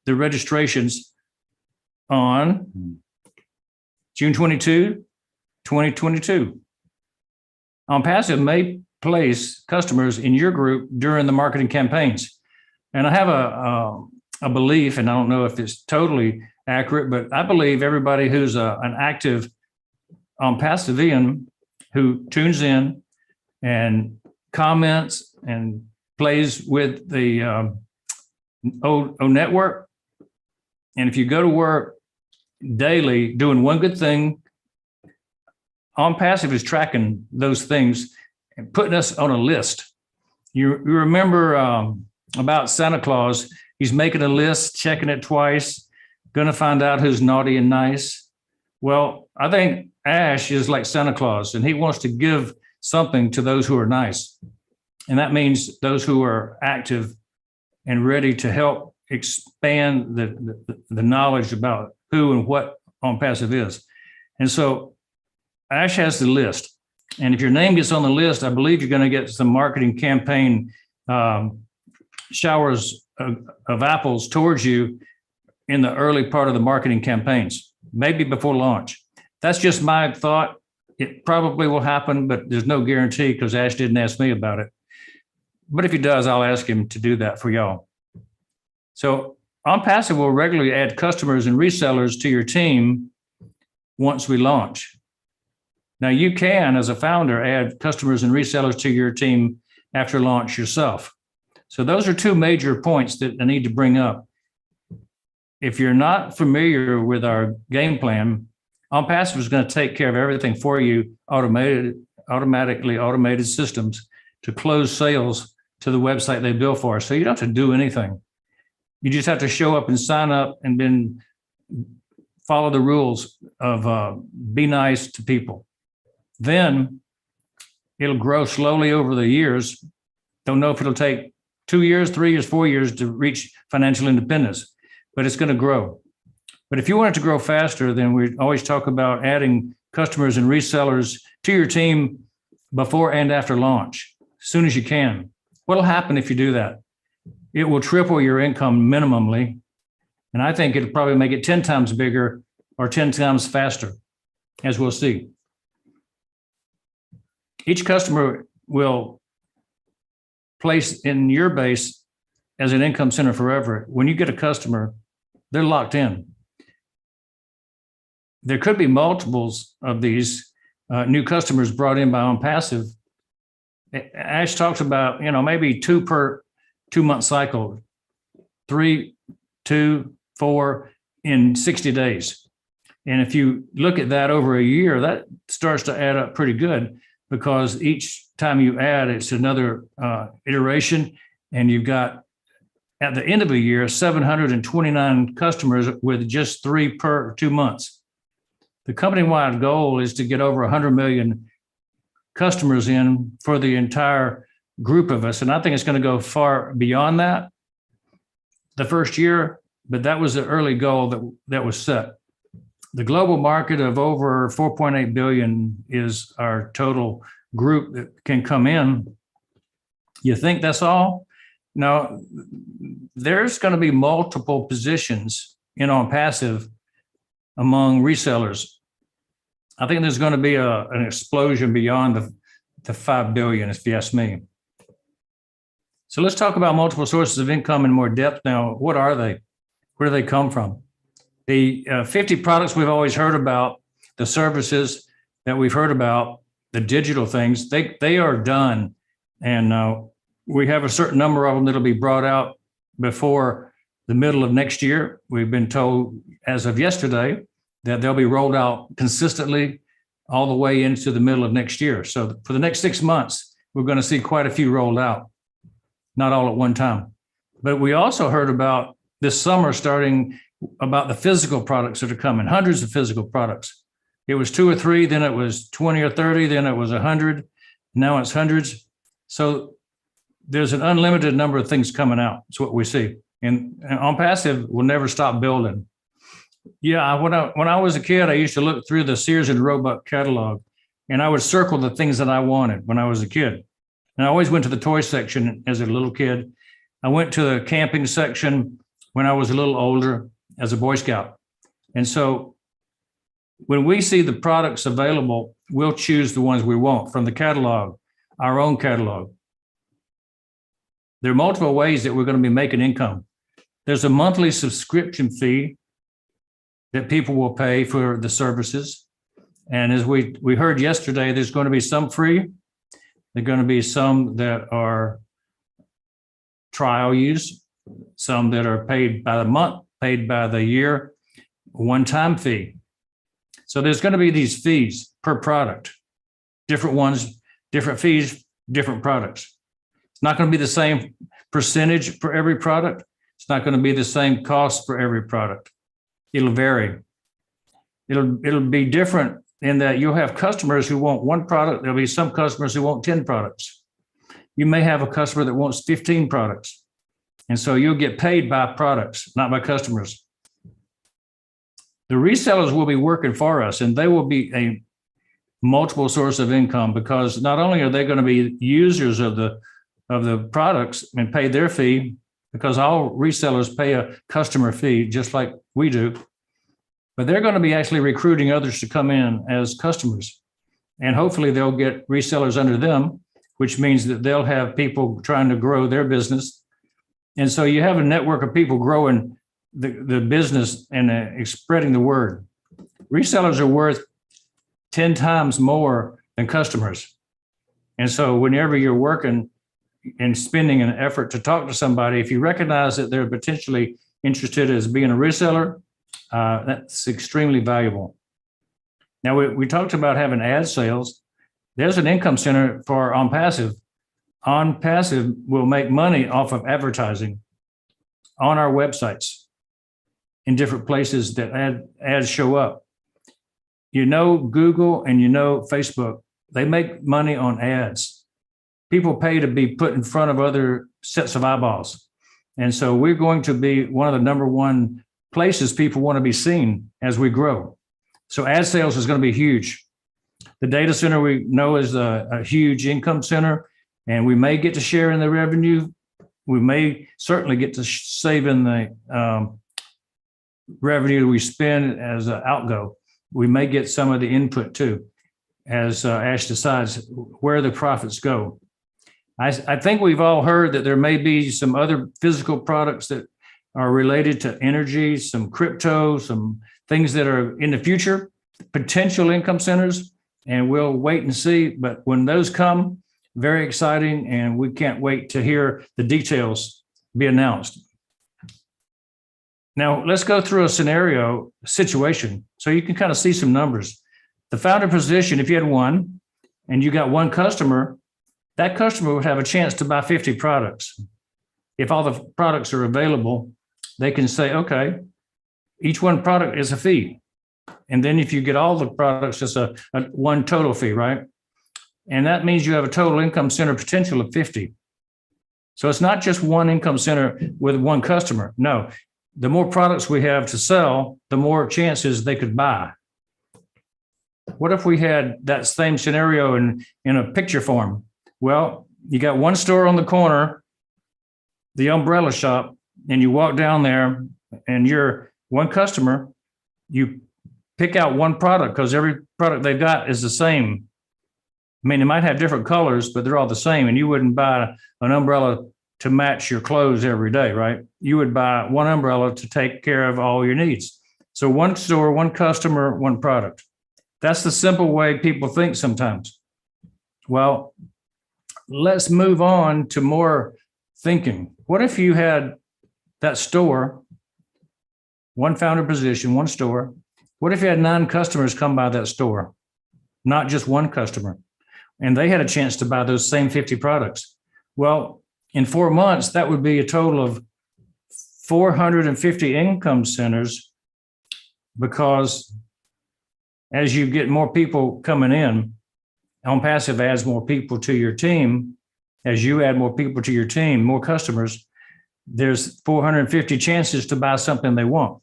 the registrations on June 22, 2022. ONPASSIVE may place customers in your group during the marketing campaigns. And I have a belief, and I don't know if it's totally accurate, but I believe everybody who's an active ONPASSIVIAN who tunes in and comments and plays with the O network. And if you go to work daily doing one good thing, ONPASSIVE is tracking those things and putting us on a list. You remember about Santa Claus, he's making a list, checking it twice, going to find out who's naughty and nice. Well, I think Ash is like Santa Claus, and he wants to give something to those who are nice. And that means those who are active and ready to help expand the knowledge about who and what ONPASSIVE is. And so Ash has the list. And if your name gets on the list, I believe you're going to get some marketing campaign showers of apples towards you in the early part of the marketing campaigns, maybe before launch. That's just my thought. It probably will happen, but there's no guarantee because Ash didn't ask me about it. But if he does, I'll ask him to do that for y'all. So ONPASSIVE will regularly add customers and resellers to your team once we launch. Now you can, as a founder, add customers and resellers to your team after launch yourself. So those are two major points that I need to bring up. If you're not familiar with our game plan, ONPASSIVE is going to take care of everything for you, automated systems to close sales to the website they built for us. So you don't have to do anything. You just have to show up and sign up and then follow the rules of be nice to people. Then it'll grow slowly over the years. Don't know if it'll take 2 years, 3 years, 4 years to reach financial independence, but it's going to grow. But if you want it to grow faster, then we always talk about adding customers and resellers to your team before and after launch, as soon as you can. What'll happen if you do that? It will triple your income minimally. And I think it'll probably make it 10 times bigger or 10 times faster, as we'll see. Each customer will place in your base as an income center forever. When you get a customer, they're locked in. There could be multiples of these new customers brought in by ONPASSIVE. Ash talks about, maybe 2 per 2-month cycle, 3, 2, 4 in 60 days. And if you look at that over a year, that starts to add up pretty good, because each time you add, it's another iteration. And you've got, at the end of a year, 729 customers with just 3 per 2 months. The company-wide goal is to get over 100 million customers in for the entire group of us. And I think it's going to go far beyond that the first year, but that was the early goal that was set. The global market of over 4.8 billion is our total group that can come in. You think that's all? No, there's going to be multiple positions in ONPASSIVE among resellers. I think there's going to be an explosion beyond the 5 billion, if you ask me. So let's talk about multiple sources of income in more depth now. What are they? Where do they come from? The 50 products we've always heard about, the services that we've heard about, the digital things, they are done. And we have a certain number of them that'll be brought out before the middle of next year. We've been told as of yesterday that they'll be rolled out consistently all the way into the middle of next year. So for the next 6 months, we're going to see quite a few rolled out, not all at one time. But we also heard about this summer starting about the physical products that are coming, hundreds of physical products. It was 2 or 3, then it was 20 or 30, then it was 100. Now it's hundreds. So there's an unlimited number of things coming out. It's what we see. And ONPASSIVE will never stop building. Yeah, when I was a kid, I used to look through the Sears and Roebuck catalog, and I would circle the things that I wanted when I was a kid. And I always went to the toy section as a little kid. I went to the camping section when I was a little older as a Boy Scout. And so when we see the products available, we'll choose the ones we want from the catalog, our own catalog. There are multiple ways that we're going to be making income. There's a monthly subscription fee that people will pay for the services. And as we heard yesterday, there's going to be some free. There are going to be some that are trial use, some that are paid by the month, paid by the year, one-time fee. So there's going to be these fees per product, different ones, different fees, different products. It's not going to be the same percentage for every product. It's not going to be the same cost for every product. It'll vary. It'll be different in that you'll have customers who want one product. There'll be some customers who want 10 products. You may have a customer that wants 15 products. And so you'll get paid by products, not by customers. The resellers will be working for us, and they will be a multiple source of income, because not only are they going to be users of the products and pay their fee, because all resellers pay a customer fee just like we do, but they're going to be actually recruiting others to come in as customers. And hopefully they'll get resellers under them, which means that they'll have people trying to grow their business. And so you have a network of people growing the business and spreading the word. Resellers are worth 10 times more than customers. And so whenever you're working and spending an effort to talk to somebody, if you recognize that they're potentially interested as being a reseller, that's extremely valuable. Now, we talked about having ad sales. There's an income center for OnPassive. OnPassive will make money off of advertising on our websites in different places that ads show up. You know, Google and you know, Facebook, they make money on ads. People pay to be put in front of other sets of eyeballs. And so we're going to be one of the number one places people want to be seen as we grow. So ad sales is going to be huge. The data center we know is a huge income center, and we may get to share in the revenue. We may certainly get to save in the revenue we spend as an outgo. We may get some of the input too, as Ash decides where the profits go. I think we've all heard that there may be some other physical products that are related to energy, some crypto, some things that are in the future, potential income centers, and we'll wait and see. But when those come, very exciting, and we can't wait to hear the details be announced. Now, let's go through a situation, so you can kind of see some numbers. The founder position, if you had one and you got one customer, that customer would have a chance to buy 50 products. If all the products are available, they can say, okay, each one product is a fee. And then if you get all the products, it's a one total fee, right? And that means you have a total income center potential of 50. So it's not just one income center with one customer. No, the more products we have to sell, the more chances they could buy. What if we had that same scenario in a picture form? Well, you got one store on the corner, the umbrella shop, and you walk down there and you're one customer, you pick out one product because every product they've got is the same. I mean, they might have different colors, but they're all the same. And you wouldn't buy an umbrella to match your clothes every day, right? You would buy one umbrella to take care of all your needs. So one store, one customer, one product. That's the simple way people think sometimes. Well, let's move on to more thinking. What if you had that store, one founder position, one store? What if you had 9 customers come by that store, not just one customer, and they had a chance to buy those same 50 products? Well, in 4 months, that would be a total of 450 income centers, because as you get more people coming in, OnPassive adds more people to your team. As you add more people to your team, more customers, there's 450 chances to buy something they want.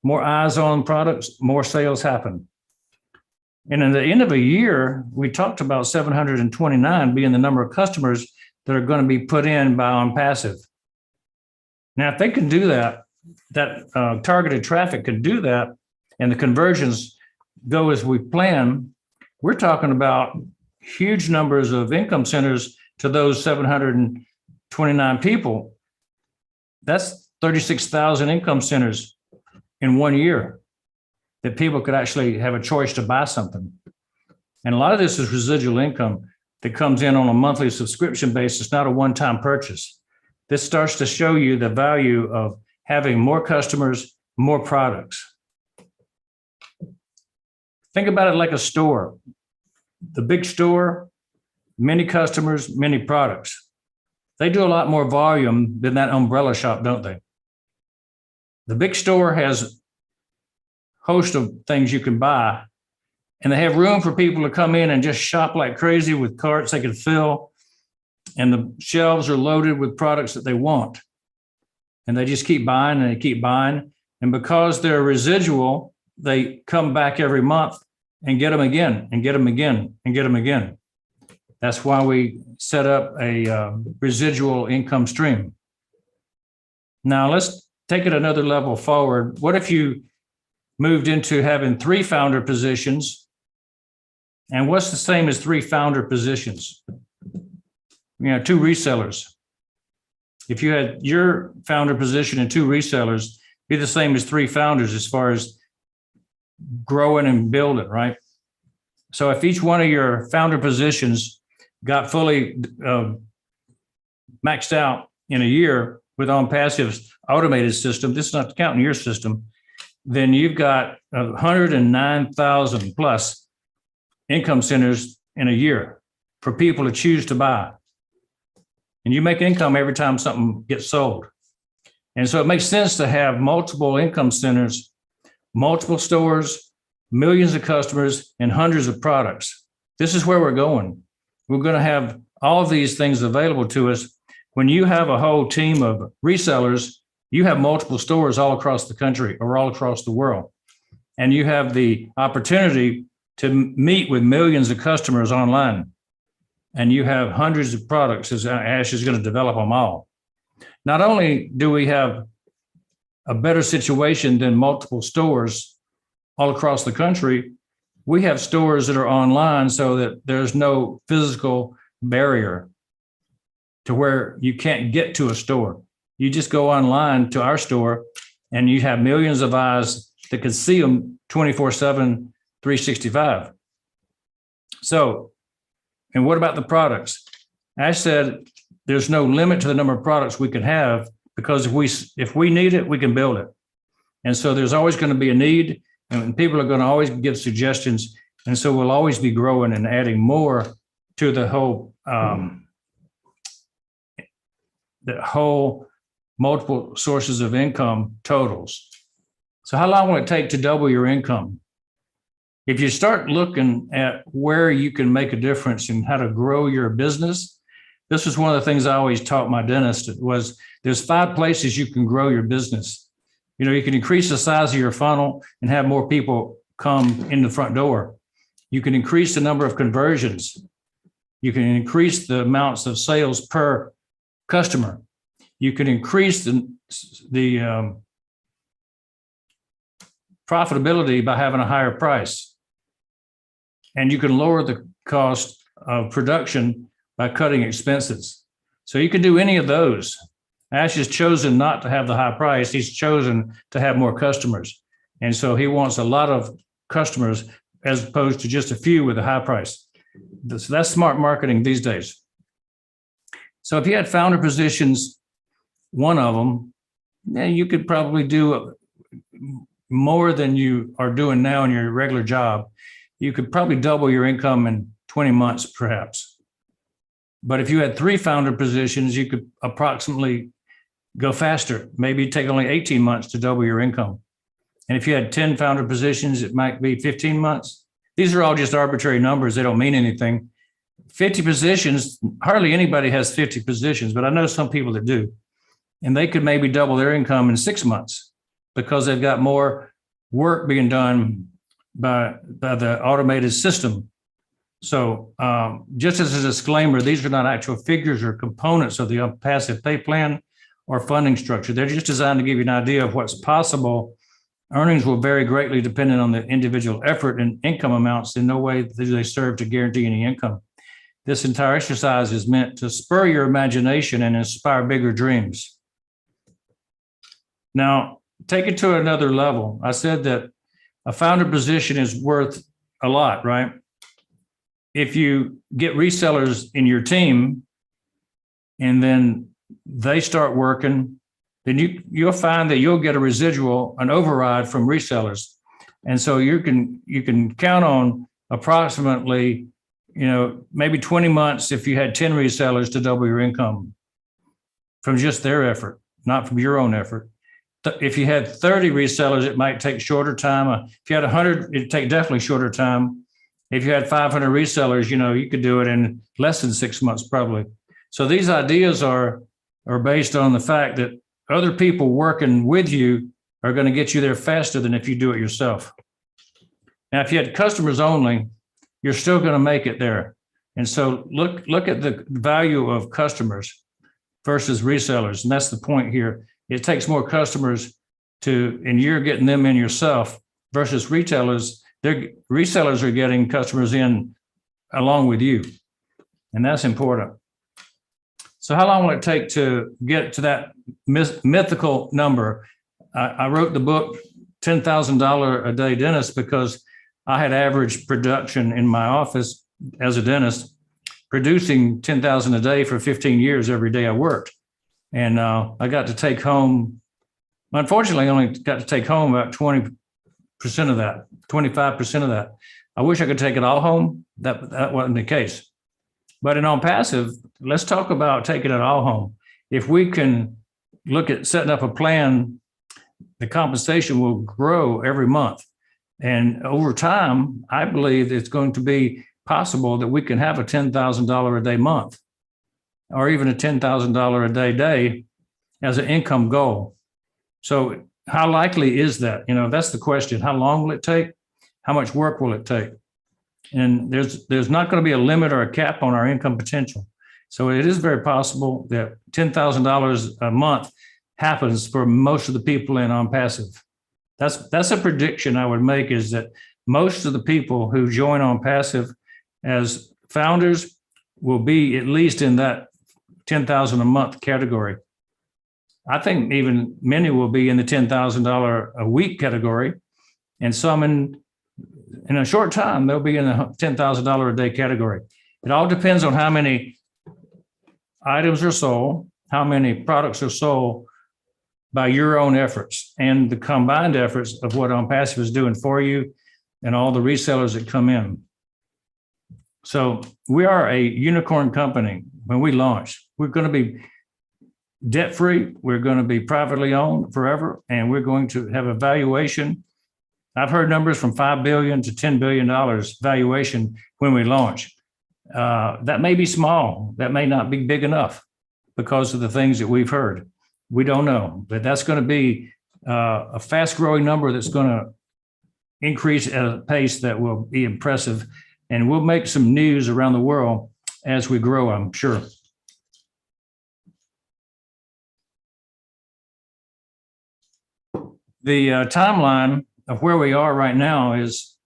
More eyes on products, more sales happen. And in the end of a year, we talked about 729 being the number of customers that are going to be put in by OnPassive. Now, if they can do that targeted traffic could do that and the conversions go as we plan, we're talking about huge numbers of income centers to those 729 people. That's 36,000 income centers in 1 year that people could actually have a choice to buy something. And a lot of this is residual income that comes in on a monthly subscription basis, not a one-time purchase. This starts to show you the value of having more customers, more products. Think about it like a store. The big store, many customers, many products. They do a lot more volume than that umbrella shop, don't they? The big store has a host of things you can buy, and they have room for people to come in and just shop like crazy with carts they can fill, and the shelves are loaded with products that they want. And they just keep buying and they keep buying. And because they're residual, they come back every month and get them again and get them again and get them again. That's why we set up a residual income stream. Now let's take it another level forward. What if you moved into having 3 founder positions? And what's the same as 3 founder positions? 2 resellers. If you had your founder position and 2 resellers, be the same as 3 founders as far as growing and building, right? So if each one of your founder positions got fully maxed out in a year with ONPASSIV's automated system, this is not counting your system, then you've got 109,000 plus income centers in a year for people to choose to buy. And you make income every time something gets sold. And so it makes sense to have multiple income centers, multiple stores, millions of customers, and hundreds of products. This is where we're going. We're going to have all of these things available to us. When you have a whole team of resellers, you have multiple stores all across the country or all across the world. And you have the opportunity to meet with millions of customers online. And you have hundreds of products, as Ash is going to develop them all. Not only do we have a better situation than multiple stores all across the country, we have stores that are online so that there's no physical barrier to where you can't get to a store. You just go online to our store and you have millions of eyes that can see them 24/7, 365. So, and what about the products? Ash said there's no limit to the number of products we could have because if we need it, we can build it. And so there's always going to be a need, and people are going to always give suggestions. And so we'll always be growing and adding more to the whole multiple sources of income totals. So how long will it take to double your income? If you start looking at where you can make a difference and how to grow your business, this was one of the things I always taught my dentist was there's 5 places you can grow your business. You can increase the size of your funnel and have more people come in the front door. You can increase the number of conversions. You can increase the amounts of sales per customer. You can increase the profitability by having a higher price. And you can lower the cost of production by cutting expenses. So you can do any of those. Ash has chosen not to have the high price. He's chosen to have more customers. And so he wants a lot of customers as opposed to just a few with a high price. So that's smart marketing these days. So if you had founder positions, one of them, you could probably do more than you are doing now in your regular job. You could probably double your income in 20 months, perhaps. But if you had 3 founder positions, you could approximately go faster. Maybe take only 18 months to double your income. And if you had 10 founder positions, it might be 15 months. These are all just arbitrary numbers. They don't mean anything. 50 positions, hardly anybody has 50 positions, but I know some people that do. And they could maybe double their income in 6 months because they've got more work being done by the automated system. So just as a disclaimer, these are not actual figures or components of the passive pay plan. or funding structure. They're just designed to give you an idea of what's possible. Earnings will vary greatly depending on the individual effort, and income amounts in no way do they serve to guarantee any income. This entire exercise is meant to spur your imagination and inspire bigger dreams. Now, take it to another level. I said that a founder position is worth a lot, right? If you get resellers in your team and then they start working, then you'll find that you'll get a residual, an override from resellers. And so you can count on approximately, maybe 20 months if you had 10 resellers to double your income from just their effort, not from your own effort. If you had 30 resellers, it might take shorter time. If you had 100, it'd take definitely shorter time. If you had 500 resellers, you could do it in less than 6 months, probably. So these ideas are based on the fact that other people working with you are going to get you there faster than if you do it yourself. Now, if you had customers only, you're still going to make it there. And so look at the value of customers versus resellers. And that's the point here. It takes more customers and you're getting them in yourself versus retailers. Resellers are getting customers in along with you. And that's important. So how long will it take to get to that mythical number? I wrote the book, $10,000 a day dentist, because I had average production in my office as a dentist, producing $10,000 a day for 15 years every day I worked. And I got to take home, unfortunately, I only got to take home about 20% of that, 25% of that. I wish I could take it all home. That wasn't the case. But in ONPASSIV, let's talk about taking it all home. If we can look at setting up a plan, the compensation will grow every month. And over time, I believe it's going to be possible that we can have a $10,000 a day month, or even a $10,000 a day as an income goal. So how likely is that? That's the question. How long will it take? How much work will it take? And there's not going to be a limit or a cap on our income potential. So it is very possible that $10,000 a month happens for most of the people in ONPASSIV. That's a prediction I would make, is that most of the people who join ONPASSIV as founders will be at least in that $10,000 a month category. I think even many will be in the $10,000 a week category, and some in a short time, they'll be in the $10,000 a day category. It all depends on how many items are sold, how many products are sold by your own efforts, and the combined efforts of what ONPASSIV is doing for you and all the resellers that come in. So we are a unicorn company. When we launch, we're going to be debt-free. We're going to be privately owned forever, and we're going to have a valuation. I've heard numbers from $5 billion to $10 billion valuation when we launch. That may be small. That may not be big enough because of the things that we've heard. We don't know, but that's going to be a fast-growing number that's going to increase at a pace that will be impressive, and we'll make some news around the world as we grow, I'm sure. The timeline of where we are right now is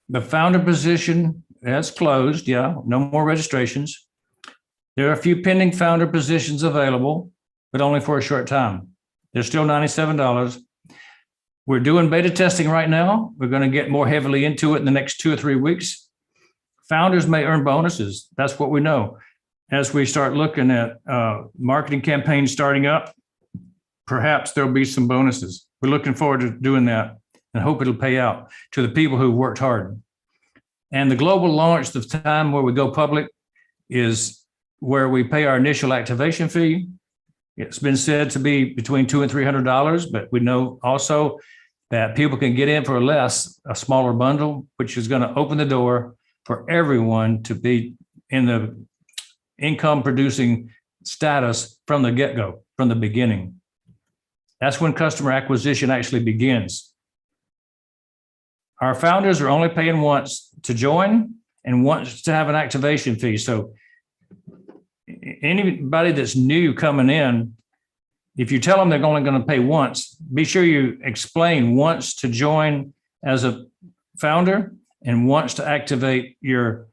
the founder position that's closed. Yeah, no more registrations. There are a few pending founder positions available, but only for a short time. They're still $97. We're doing beta testing right now. We're going to get more heavily into it in the next 2 or 3 weeks. Founders may earn bonuses. That's what we know. As we start looking at marketing campaigns starting up, perhaps there'll be some bonuses. We're looking forward to doing that and hope it'll pay out to the people who worked hard. And the global launch, the time where we go public, is where we pay our initial activation fee. It's been said to be between $200 and $300, but we know also that people can get in for less, a smaller bundle, which is going to open the door for everyone to be in the income producing status from the get-go, from the beginning. That's when customer acquisition actually begins. Our founders are only paying once to join and once to have an activation fee. So anybody that's new coming in, if you tell them they're only going to pay once, be sure you explain once to join as a founder and once to activate your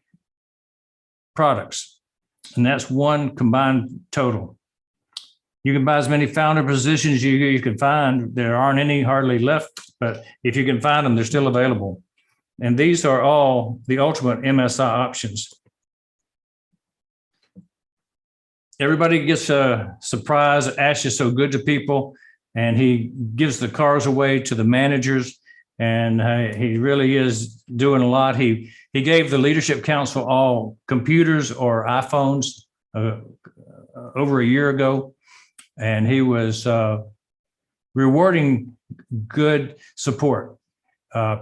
products. And that's one combined total. You can buy as many founder positions as you can find. There aren't any hardly left, but if you can find them, they're still available. And these are all the ultimate MSI options. Everybody gets a surprise. Ash is so good to people, and he gives the cars away to the managers, and he really is doing a lot. He gave the leadership council all computers or iPhones over a year ago, and he was rewarding good support,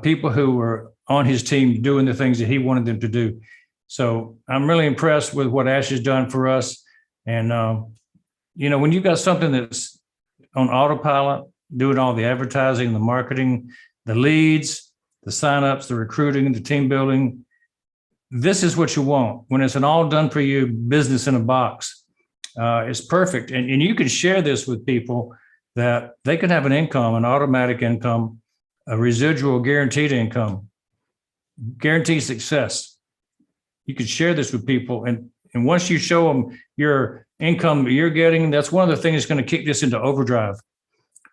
people who were on his team doing the things that he wanted them to do. So I'm really impressed with what Ash has done for us. And, when you've got something that's on autopilot, doing all the advertising, the marketing, the leads, the signups, the recruiting, the team building, this is what you want. When it's an all done for you business in a box, it's perfect. And you can share this with people that they can have an income, an automatic income, a residual guaranteed income, guaranteed success. You can share this with people. And once you show them your income that you're getting, that's one of the things that's going to kick this into overdrive.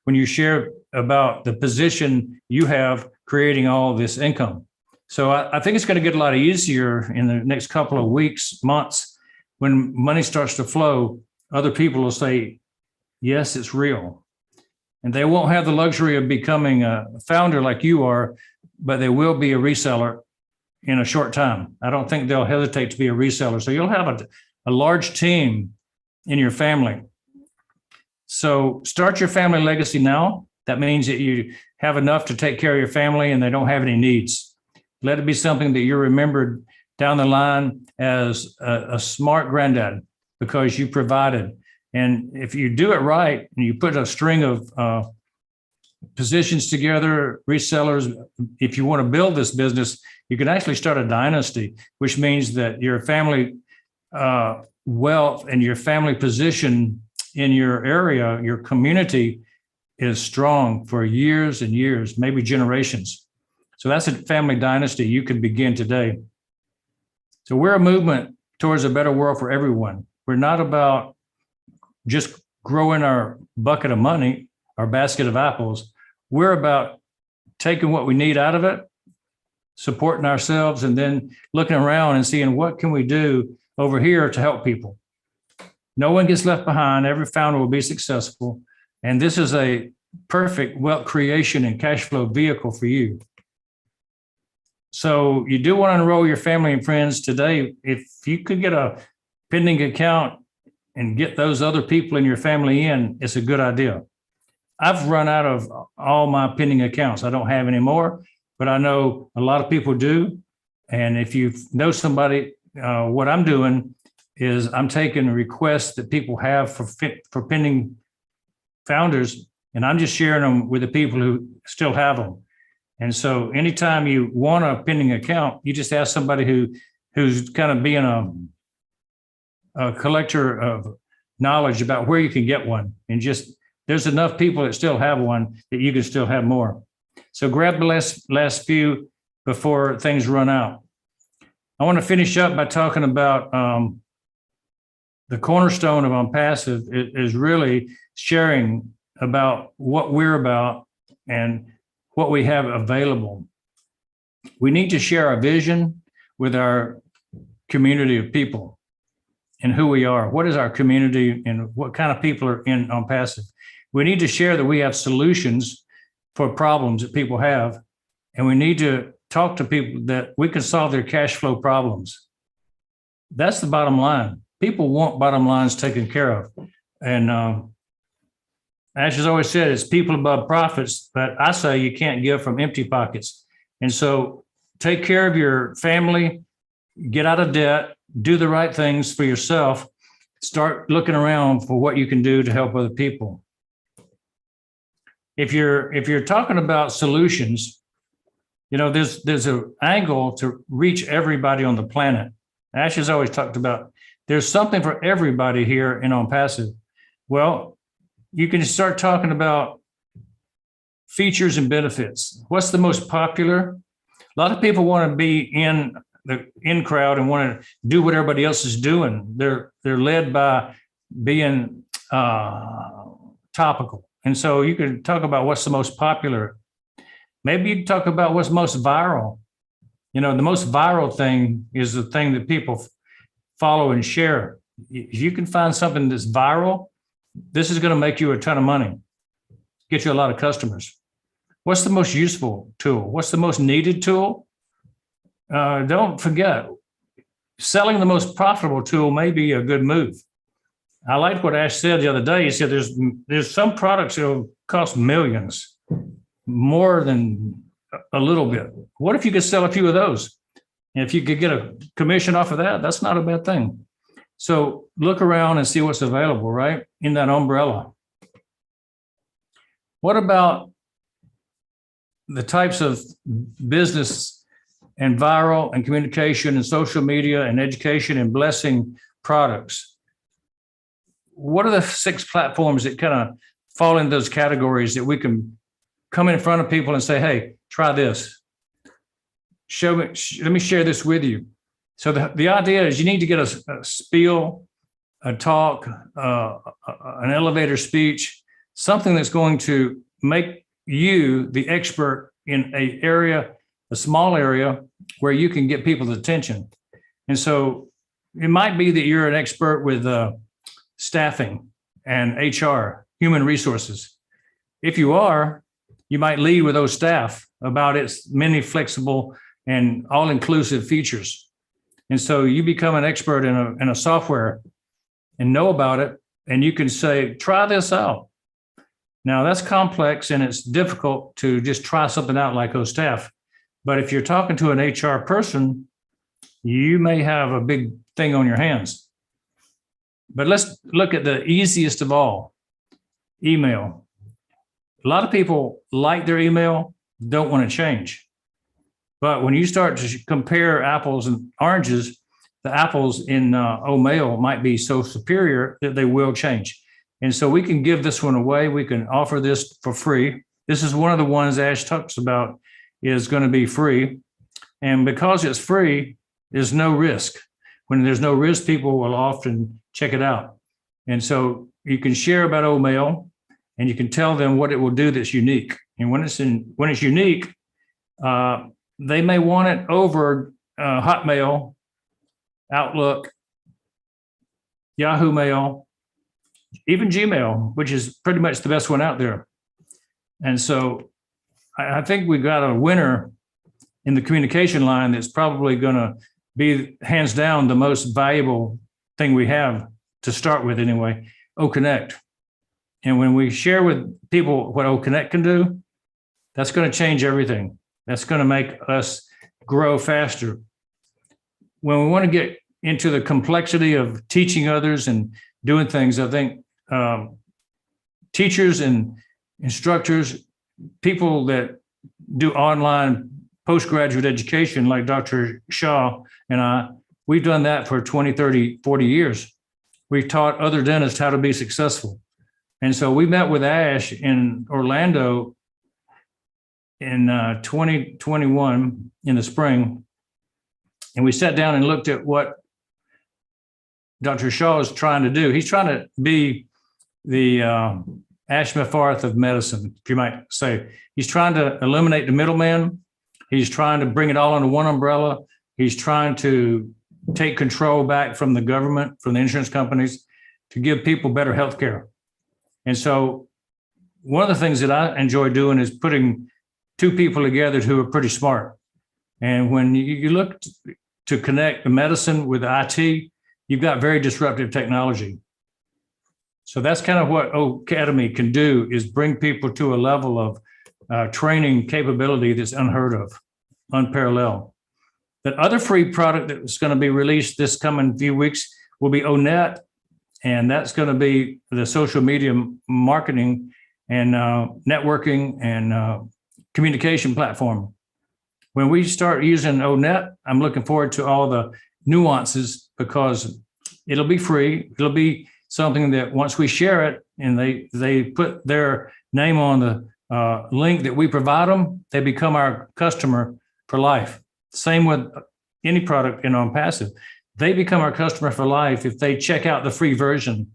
When you share about the position you have creating all of this income. So I think it's going to get a lot easier in the next couple of weeks, months, when money starts to flow. Other people will say, yes, it's real. And they won't have the luxury of becoming a founder like you are, but they will be a reseller in a short time. I don't think they'll hesitate to be a reseller. So you'll have a large team in your family. So start your family legacy now. That means that you have enough to take care of your family and they don't have any needs. Let it be something that you're remembered down the line as a smart granddad because you provided. And if you do it right and you put a string of positions together, resellers, if you want to build this business, you can actually start a dynasty, which means that your family wealth and your family position in your area, your community is strong for years and years, maybe generations. So that's a family dynasty you can begin today. So we're a movement towards a better world for everyone. We're not about just growing our bucket of money, our basket of apples. We're about taking what we need out of it, supporting ourselves, and then looking around and seeing what can we do over here to help people. No one gets left behind. Every founder will be successful. And this is a perfect wealth creation and cash flow vehicle for you. So you do want to enroll your family and friends today. If you could get a pending account and get those other people in your family in, it's a good idea. I've run out of all my pending accounts. I don't have any more, but I know a lot of people do. And if you know somebody, what I'm doing is I'm taking requests that people have for pending founders, and I'm just sharing them with the people who still have them. And so anytime you want a pending account, you just ask somebody who's kind of being a collector of knowledge about where you can get one. And just, there's enough people that still have one that you can still have more. So grab the last few before things run out. I want to finish up by talking about the cornerstone of ONPASSIVE is really sharing about what we're about and what we have available. We need to share our vision with our community of people and who we are. What is our community and what kind of people are in ONPASSIVE? We need to share that we have solutions for problems that people have, and we need to talk to people that we can solve their cash flow problems. That's the bottom line. People want bottom lines taken care of. And Ash has always said it's people above profits, but I say you can't give from empty pockets. And so take care of your family, get out of debt, do the right things for yourself, start looking around for what you can do to help other people. If you're talking about solutions, there's an angle to reach everybody on the planet. Ash has always talked about there's something for everybody here in ONPASSIVE. Well, you can start talking about features and benefits. What's the most popular? A lot of people want to be in the in crowd and want to do what everybody else is doing. They're led by being topical. And so you can talk about what's the most popular. Maybe you talk about what's most viral. You know, the most viral thing is the thing that people follow and share. If you can find something that's viral, this is going to make you a ton of money, get you a lot of customers. What's the most useful tool? What's the most needed tool? Don't forget, selling the most profitable tool may be a good move. I liked what Ash said the other day. He said there's some products that will cost millions, more than a little bit. What if you could sell a few of those? And if you could get a commission off of that, that's not a bad thing. So look around and see what's available, right, in that umbrella. What about the types of business and viral and communication and social media and education and blessing products? What are the 6 platforms that kind of fall in those categories that we can come in front of people and say, hey, try this. Show me, let me share this with you. So the idea is you need to get a spiel, a talk, an elevator speech, something that's going to make you the expert in an area, a small area where you can get people's attention. And so it might be that you're an expert with staffing and HR, human resources. If you are, you might lead with those staff about its many flexible and all-inclusive features. And so you become an expert in a software and know about it, and you can say, try this out. Now, that's complex, and it's difficult to just try something out like those staff. But if you're talking to an HR person, you may have a big thing on your hands. But let's look at the easiest of all, email. A lot of people like their email, don't want to change. But when you start to compare apples and oranges, the apples in mail might be so superior that they will change. And so we can give this one away. We can offer this for free. This is one of the ones Ash talks about is going to be free. And because it's free, there's no risk. When there's no risk, people will often check it out. And so you can share about mail, and you can tell them what it will do that's unique. And when it's unique, they may want it over Hotmail, Outlook, Yahoo Mail, even Gmail, which is pretty much the best one out there. And so I think we got a winner in the communication line that's probably going to be hands down the most valuable thing we have to start with anyway, OConnect. And when we share with people what OConnect can do, that's going to change everything. That's going to make us grow faster. When we want to get into the complexity of teaching others and doing things, I think teachers and instructors, people that do online postgraduate education like Dr. Shaw and I, we've done that for 20, 30, 40 years. We've taught other dentists how to be successful. And so we met with Ash in Orlando in 2021 in the spring, and we sat down and looked at what Dr. Shaw is trying to do. He's trying to be the Ash Mefarth of medicine, if you might say. He's trying to eliminate the middleman. He's trying to bring it all under one umbrella. He's trying to take control back from the government, from the insurance companies, to give people better health care. And so one of the things that I enjoy doing is putting 2 people together who are pretty smart. And when you look to connect the medicine with IT, you've got very disruptive technology. So that's kind of what Academy can do, is bring people to a level of training capability that's unheard of, unparalleled. The other free product that's going to be released this coming few weeks will be ONET, and that's going to be the social media marketing and networking and communication platform. When we start using ONET, I'm looking forward to all the nuances, because it'll be free. It'll be something that once we share it, and they put their name on the link that we provide them, they become our customer for life. Same with any product in OnPassive. They become our customer for life if they check out the free version.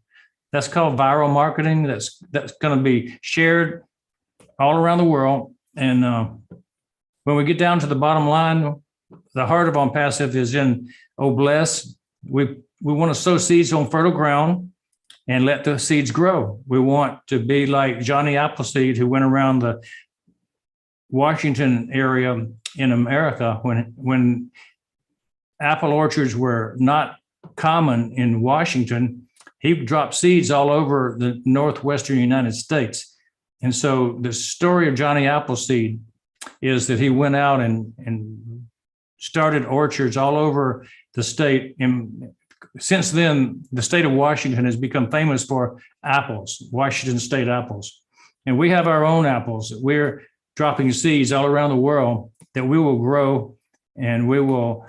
That's called viral marketing. That's going to be shared all around the world. And when we get down to the bottom line, the heart of OnPassive is in bless. We want to sow seeds on fertile ground and let the seeds grow. We want to be like Johnny Appleseed, who went around the Washington area in America when apple orchards were not common in Washington. He dropped seeds all over the northwestern United States. And so the story of Johnny Appleseed is that he went out and started orchards all over the state. And since then, the state of Washington has become famous for apples, Washington state apples. And we have our own apples that we're dropping seeds all around the world that we will grow, and we will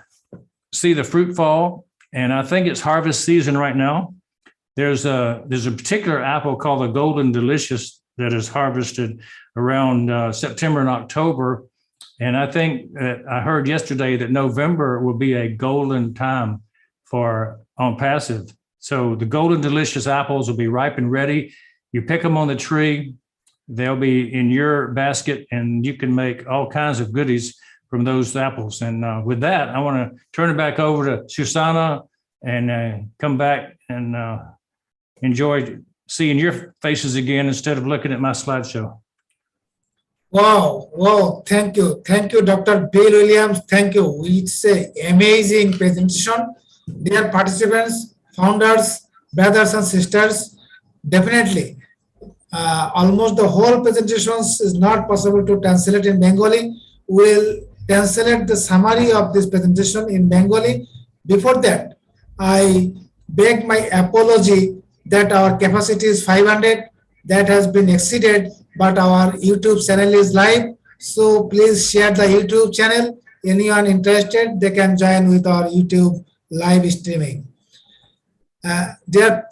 see the fruit fall. And I think it's harvest season right now. There's a particular apple called the Golden Delicious that is harvested around September and October. And I think that I heard yesterday that November will be a golden time for OnPassive. So the Golden Delicious apples will be ripe and ready. You pick them on the tree, they'll be in your basket, and you can make all kinds of goodies from those apples. And with that, I want to turn it back over to Susanna and come back and enjoy seeing your faces again instead of looking at my slideshow. Wow, thank you, Dr. Bill Williams. Thank you. It's an amazing presentation. Dear participants, founders, brothers and sisters, definitely almost the whole presentations is not possible to translate in Bengali. We'll translate the summary of this presentation in Bengali. Before that, I beg my apology that our capacity is 500. That has been exceeded, but our YouTube channel is live. So please share the YouTube channel. Anyone interested, they can join with our YouTube live streaming. Dear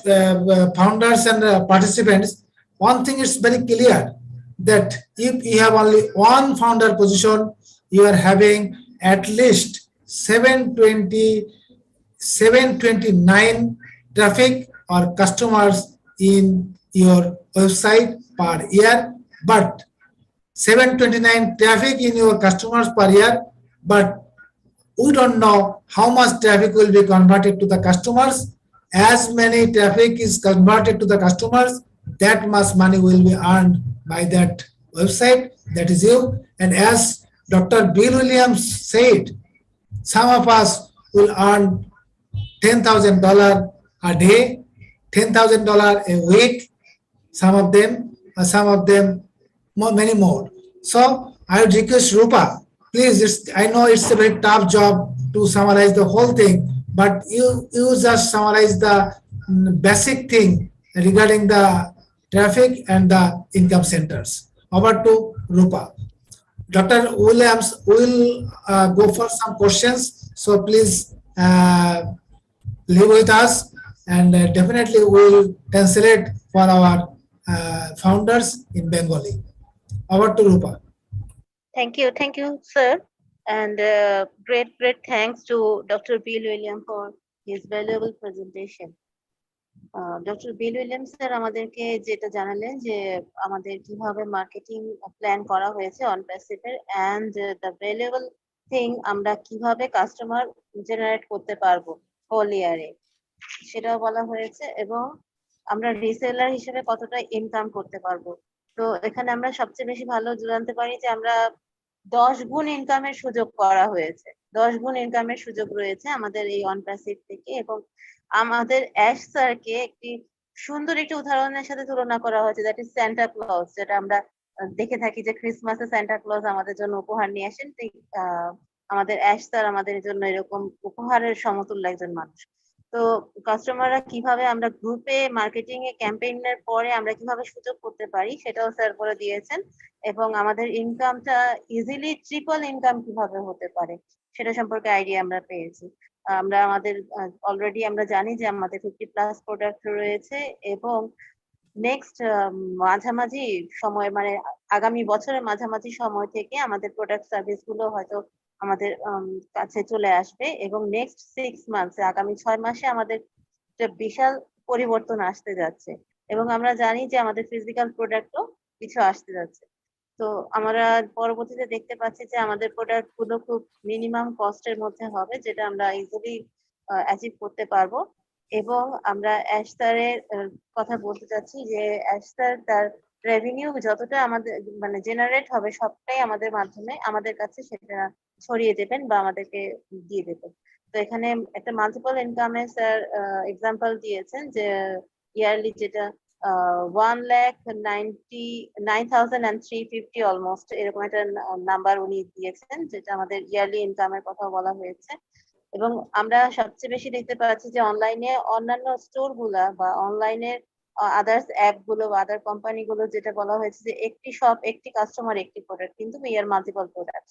founders and participants, one thing is very clear, that if you have only one founder position, you are having at least 729 traffic or customers in your website per year, but 729 traffic in your customers per year, but we don't know how much traffic will be converted to the customers. As many traffic is converted to the customers, that much money will be earned by that website, that is you. And as Dr. Bill Williams said, some of us will earn $10,000 a day, $10,000 a week, some of them many more. So I would request Rupa, please, I know it's a very tough job to summarize the whole thing, but you just summarize the basic thing regarding the traffic and the income centers. Over to Rupa. Dr. Williams will go for some questions, so please live with us, and definitely we will translate for our founders in Bengali. Over to Rupa. Thank you, sir. And great thanks to Dr. Bill Williams for his valuable presentation. Dr. Bill Williams sir আমাদেরকে যেটা জানালেন যে আমাদের কিভাবে marketing plan করা হয়েছে OnPassive এর, and the valuable thing আমরা কিভাবে কাস্টমার জেনারেট করতে পারবো হোল ইয়ারে সেটাও বলা হয়েছে, এবং আমরা রিসেলার হিসেবে কতটা ইনকাম করতে পারবো। তো এখানে আমরা সবচেয়ে বেশি ভালো জানতে পারি যে আমরা 10 গুণ ইনকামের সুযোগ করা হয়েছে, 10 গুণ ইনকামের সুযোগ রয়েছে আমাদের এই OnPassive থেকে। এবং আমাদের অ্যাশ স্যারকে একটি সুন্দর একটি উদাহরণের সাথে তুলনা করা হয়েছে, দ্যাট ইজ সান্টা ক্লজ, যেটা আমরা দেখে থাকি যে ক্রিসমাসে সান্টা ক্লজ আমাদের জন্য উপহার নিয়ে আসেন। আমাদের অ্যাশ স্যার আমাদের জন্য এরকম উপহারের সমতুল্য একজন মানুষ। তো কাস্টমাররা কিভাবে আমরা গ্রুপে মার্কেটিং এ ক্যাম্পেইনের পরে আমরা কিভাবে সুযোগ করতে পারি সেটাও স্যার করে দিয়েছেন, এবং আমাদের ইনকামটা ইজিলি ট্রিপল ইনকাম কিভাবে হতে পারে সেটা সম্পর্কে আইডিয়া আমরা পেয়েছি। আমাদের অলরেডি আমরা জানি যে আমাদের 50+ প্রোডাক্ট রয়েছে, এবং নেক্সট মাঝামাঝি সময় মানে আগামী বছরের মাঝামাঝি সময় থেকে আমাদের প্রোডাক্ট সার্ভিস গুলো হয়তো আমাদের কাছে চলে আসবে এবং নেক্সট 6 মান্থস আগামী 6 মাসে আমাদের একটা বিশাল পরিবর্তন আসতে যাচ্ছে এবং আমরা জানি যে আমাদের ফিজিক্যাল প্রোডাক্টও কিছু আসতে যাচ্ছে। তো আমরা পরবর্তীতে দেখতে পাচ্ছি যে আমাদের প্রোডাক্ট গুলো খুব মিনিমাম কস্টের মধ্যে হবে, যেটা আমরা ইজিলি অ্যাচিভ করতে পারবো। এবং আমরা অ্যাশ স্যারের কথা বলতে চাচ্ছি যে অ্যাশ স্যার তার রেভিনিউ যতটা আমাদের মানে জেনারেট হবে সবটাই আমাদের মাধ্যমে আমাদের কাছে সেটা ছড়িয়ে দেবেন বা আমাদেরকে দিয়ে দেবেন। তো এখানে একটা মাল্টিপল ইনকামের স্যার এক্সাম্পল দিয়েছেন যে ইয়ারলি যেটা 1,99,350 অলমোস্ট এরকম একটা নাম্বার উনি দিয়েছেন, যেটা আমাদের ইয়ারলি ইনকামের কথা বলা হয়েছে। এবং আমরা সবচেয়ে বেশি দেখতে পাচ্ছি যে অনলাইনে অন্যান্য স্টোর গুলা বা অনলাইনের আদার্স অ্যাপ গুলো বা আদার কোম্পানি গুলো যেটা বলা হয়েছে যে একটি শপ একটি কাস্টমার একটি প্রোডাক্ট, কিন্তু উই আর মাল্টিপল প্রোডাক্ট।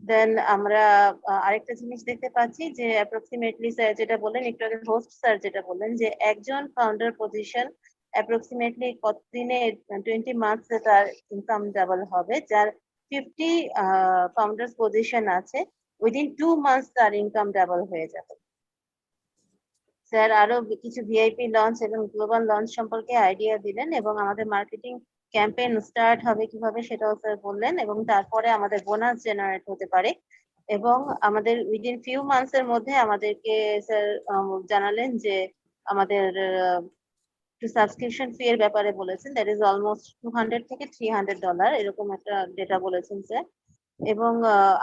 দেন আমরা আরেকটা জিনিস দেখতে পাচ্ছি যে অ্যাপ্রক্সিমেটলি স্যার যেটা বললেন একটু আগে, হোস্ট স্যার যেটা বললেন যে একজন ফাউন্ডার পজিশন অ্যাপ্রক্সিমেটলি কতদিনে 20 মান্থসে তার ইনকাম ডাবল হবে, যার 50 ফাউন্ডার্স পজিশন আছে উইদিন 2 মান্থস তার ইনকাম ডাবল হয়ে যাবে। স্যার আরো কিছু ভিআইপি লঞ্চ এবং গ্লোবাল লঞ্চ সম্পর্কে আইডিয়া দিলেন এবং আমাদের মার্কেটিং ক্যাম্পেইন স্টার্ট হবে কিভাবে সেটাও স্যার বললেন এবং তারপরে আমাদের বোনাস জেনারেট হতে পারে এবং আমাদের উইদিন ফিউ মান্থস এর মধ্যে আমাদেরকে স্যার জানালেন যে আমাদের সাবস্ক্রিপশন ফি এর ব্যাপারে বলেছেন, দ্যাট ইজ অলমোস্ট $200 থেকে $300 এরকম একটা ডেটা বলেছেন স্যার। এবং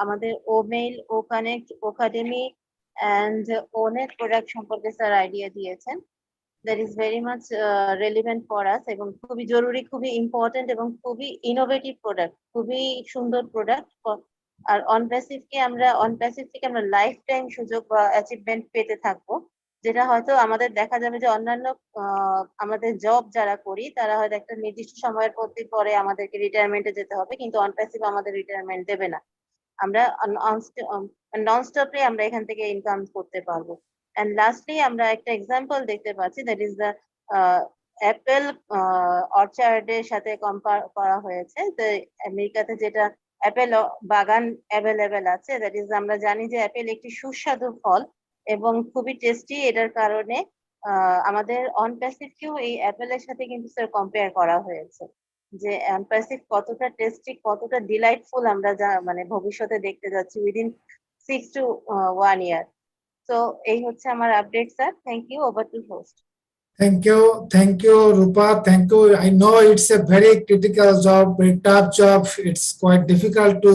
আমাদের O Mail, O Connect, O Academy and ONet product সম্পর্কে স্যার আইডিয়া দিয়েছেন, that is very much relevant for us এবং খুবই জরুরি, খুবই ইম্পর্টেন্ট এবং খুবই ইনোভেটিভ প্রোডাক্ট, খুবই সুন্দর প্রোডাক্ট। আর অনপ্যাসিভ থেকে আমরা লাইফ টাইম সুযোগ বা অ্যাচিভমেন্ট পেতে থাকবো, যেটা হয়তো আমাদের দেখা যাবে যে অন্যান্য আমাদের জব যারা করি তারা হয়তো একটা নির্দিষ্ট সময়ের পরে আমাদেরকে রিটায়ারমেন্টে যেতে হবে, কিন্তু অনপ্যাসিভ আমাদের রিটায়ারমেন্ট দেবে না। আমরা নন স্টপলি আমরা এখান থেকে ইনকাম করতে পারবো। এন্ড লাস্টলি আমরা একটা এক্সাম্পল দেখতে পাচ্ছি, দ্যাট ইজ দ্য অ্যাপেল অর্চার্ডের সাথে কম্পেয়ার করা হয়েছে। তো আমেরিকাতে যেটা অ্যাপেল বাগান অ্যাভেলেবেল আছে, দ্যাট ইজ আমরা জানি যে অ্যাপেল একটি সুস্বাদু ফল এবং খুবই টেস্টি, এটার কারণে আমাদের অনপ্যাসিভকেও এই অ্যাপেলের সাথে কিন্তু স্যার কম্পেয়ার করা হয়েছে যে অনপ্যাসিভ কতটা টেস্টি, কতটা ডিলাইটফুল আমরা যা মানে ভবিষ্যতে দেখতে যাচ্ছি উইদিন 6 to 1 year। তো এই হচ্ছে আমার update sir. Thank you, over to host. Thank you, Rupa. Thank you. I know it's a very critical job, very tough job. It's quite difficult to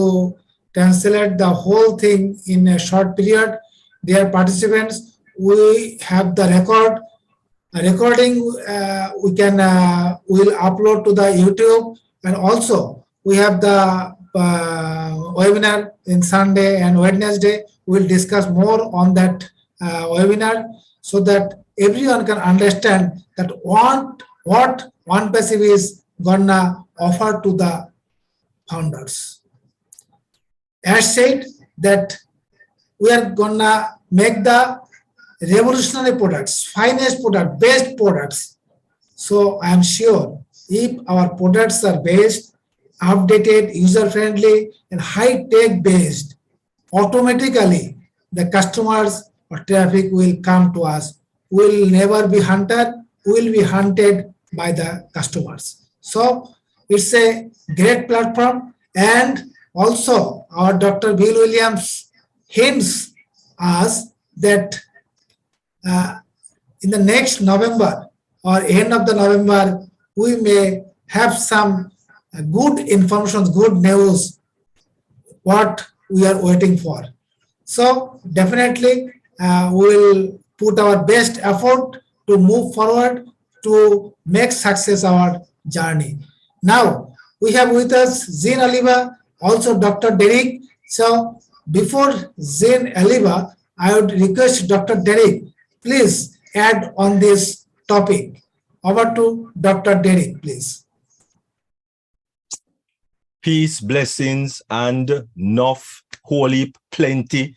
translate the whole thing in a short period. Dear participants, we have the recording. We'll upload to the YouTube, and also we have the webinar in Sunday and Wednesday. We'll discuss more on that webinar so that everyone can understand that what OnePassive is gonna offer to the founders. As said, that we are gonna make the revolutionary products, finest product, best products. So I am sure if our products are based, updated, user-friendly, and high-tech based, automatically the customers or traffic will come to us. Will never be hunted, will be hunted by the customers. So it's a great platform, and also our Dr. Bill Williams hints us that in the next November or end of the November, we may have some good information, good news, what we are waiting for. So definitely we'll put our best effort to move forward to make success our journey. Now we have with us Zain Aliba, also Dr. Derek. So before Zain Aliba, I would request Dr. Derek, please add on this topic. Over to Dr. Derek, please. Peace, blessings, and enough, holy, plenty,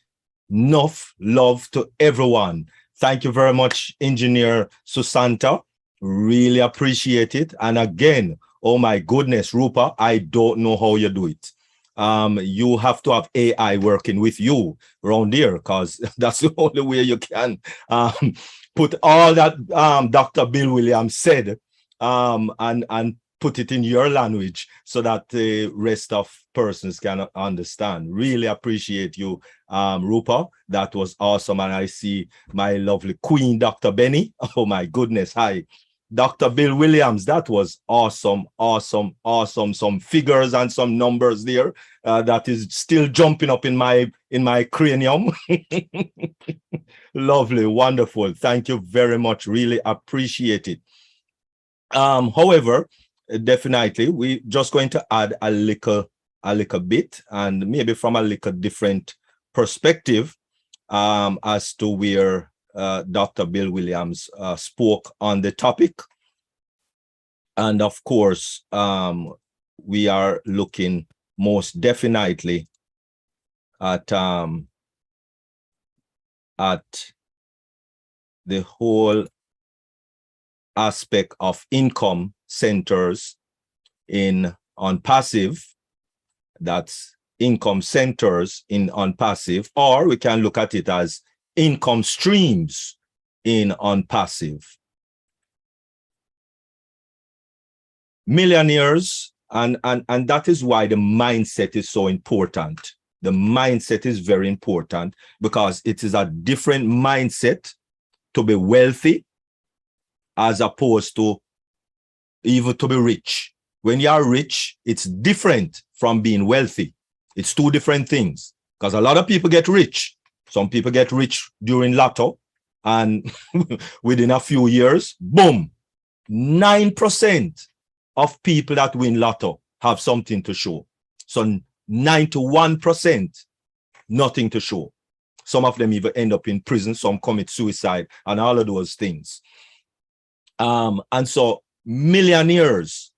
enough love to everyone. Thank you very much, Engineer SUSHANTA. Really appreciate it. And again, oh my goodness, Rupa, I don't know how you do it. You have to have AI working with you around here, because that's the only way you can put all that Dr. Bill Williams said and put it in your language so that the rest of persons can understand. Really appreciate you, Rupa. That was awesome. And I see my lovely queen, Dr. Benny. Oh my goodness. Hi. Dr. Bill Williams, that was awesome, awesome, awesome. Some figures and some numbers there that is still jumping up in my cranium. Lovely, wonderful. Thank you very much. Really appreciate it. However, definitely, we're just going to add a little bit, and maybe from a little different perspective as to where Dr. Bill Williams spoke on the topic. And of course, we are looking most definitely at the whole aspect of income centers on passive. That's income centers on passive, or we can look at it as income streams on passive. Millionaires, and that is why the mindset is so important. The mindset is very important because it is a different mindset to be wealthy as opposed to even to be rich. When you are rich, it's different from being wealthy. It's two different things, because a lot of people get rich. Some people get rich during lotto, and within a few years, boom, 9% of people that win lotto have something to show. So 91%, nothing to show. Some of them even end up in prison, some commit suicide, and all of those things. And so millionaires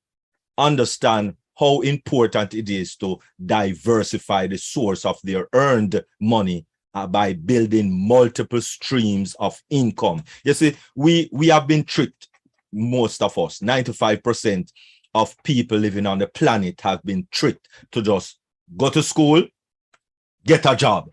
understand how important it is to diversify the source of their earned money by building multiple streams of income. You see, we have been tricked, most of us, 95% of people living on the planet have been tricked to just go to school, get a job.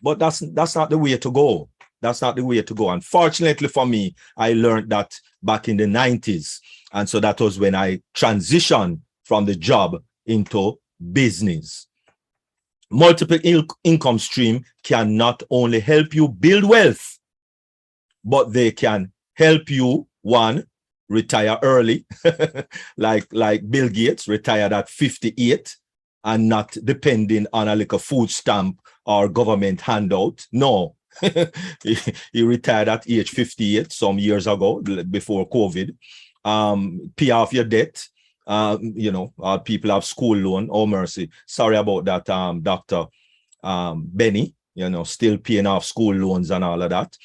But that's not the way to go. That's not the way to go. Unfortunately for me, I learned that back in the 90s. And so that was when I transitioned from the job into business. Multiple income stream can not only help you build wealth, but they can help you, one, retire early, like Bill Gates retired at 58 and not depending on a little food stamp or government handout. No, he retired at age 58 some years ago, before COVID. Pay off your debt. People have school loan. Oh, mercy. Sorry about that, Dr. Benny, still paying off school loans and all of that.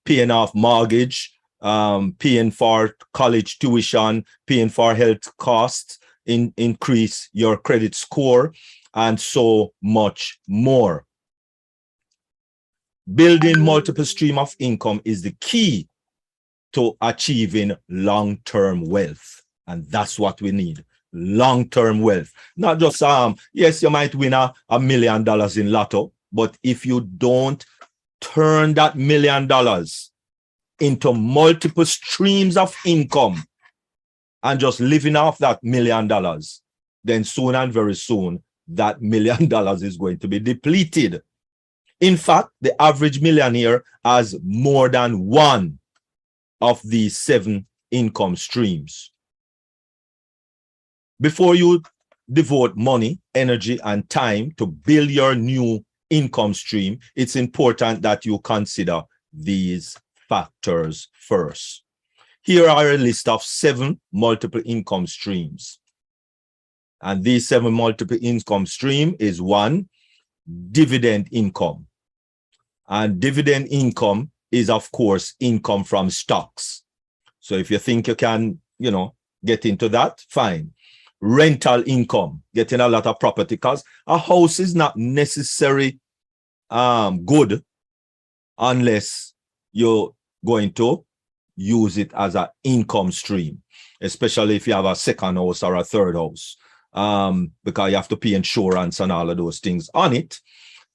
Paying off mortgage, paying for college tuition, paying for health costs, increase your credit score, and so much more. Building multiple stream of income is the key to achieving long-term wealth. And that's what we need, long-term wealth. Not just, yes, you might win $1 million in lotto, but if you don't turn that $1 million into multiple streams of income and just living off that $1 million, then soon and very soon, that $1 million is going to be depleted. In fact, the average millionaire has more than one of these 7 income streams. Before you devote money, energy, and time to build your new income stream, it's important that you consider these factors first. Here are a list of 7 multiple income streams. And these 7 multiple income stream is 1, dividend income. And dividend income is, of course, income from stocks. So if you think you can, get into that, fine. Rental income, getting a lot of property, because a house is not necessarily good unless you're going to use it as an income stream, especially if you have a second house or a third house, because you have to pay insurance and all of those things on it.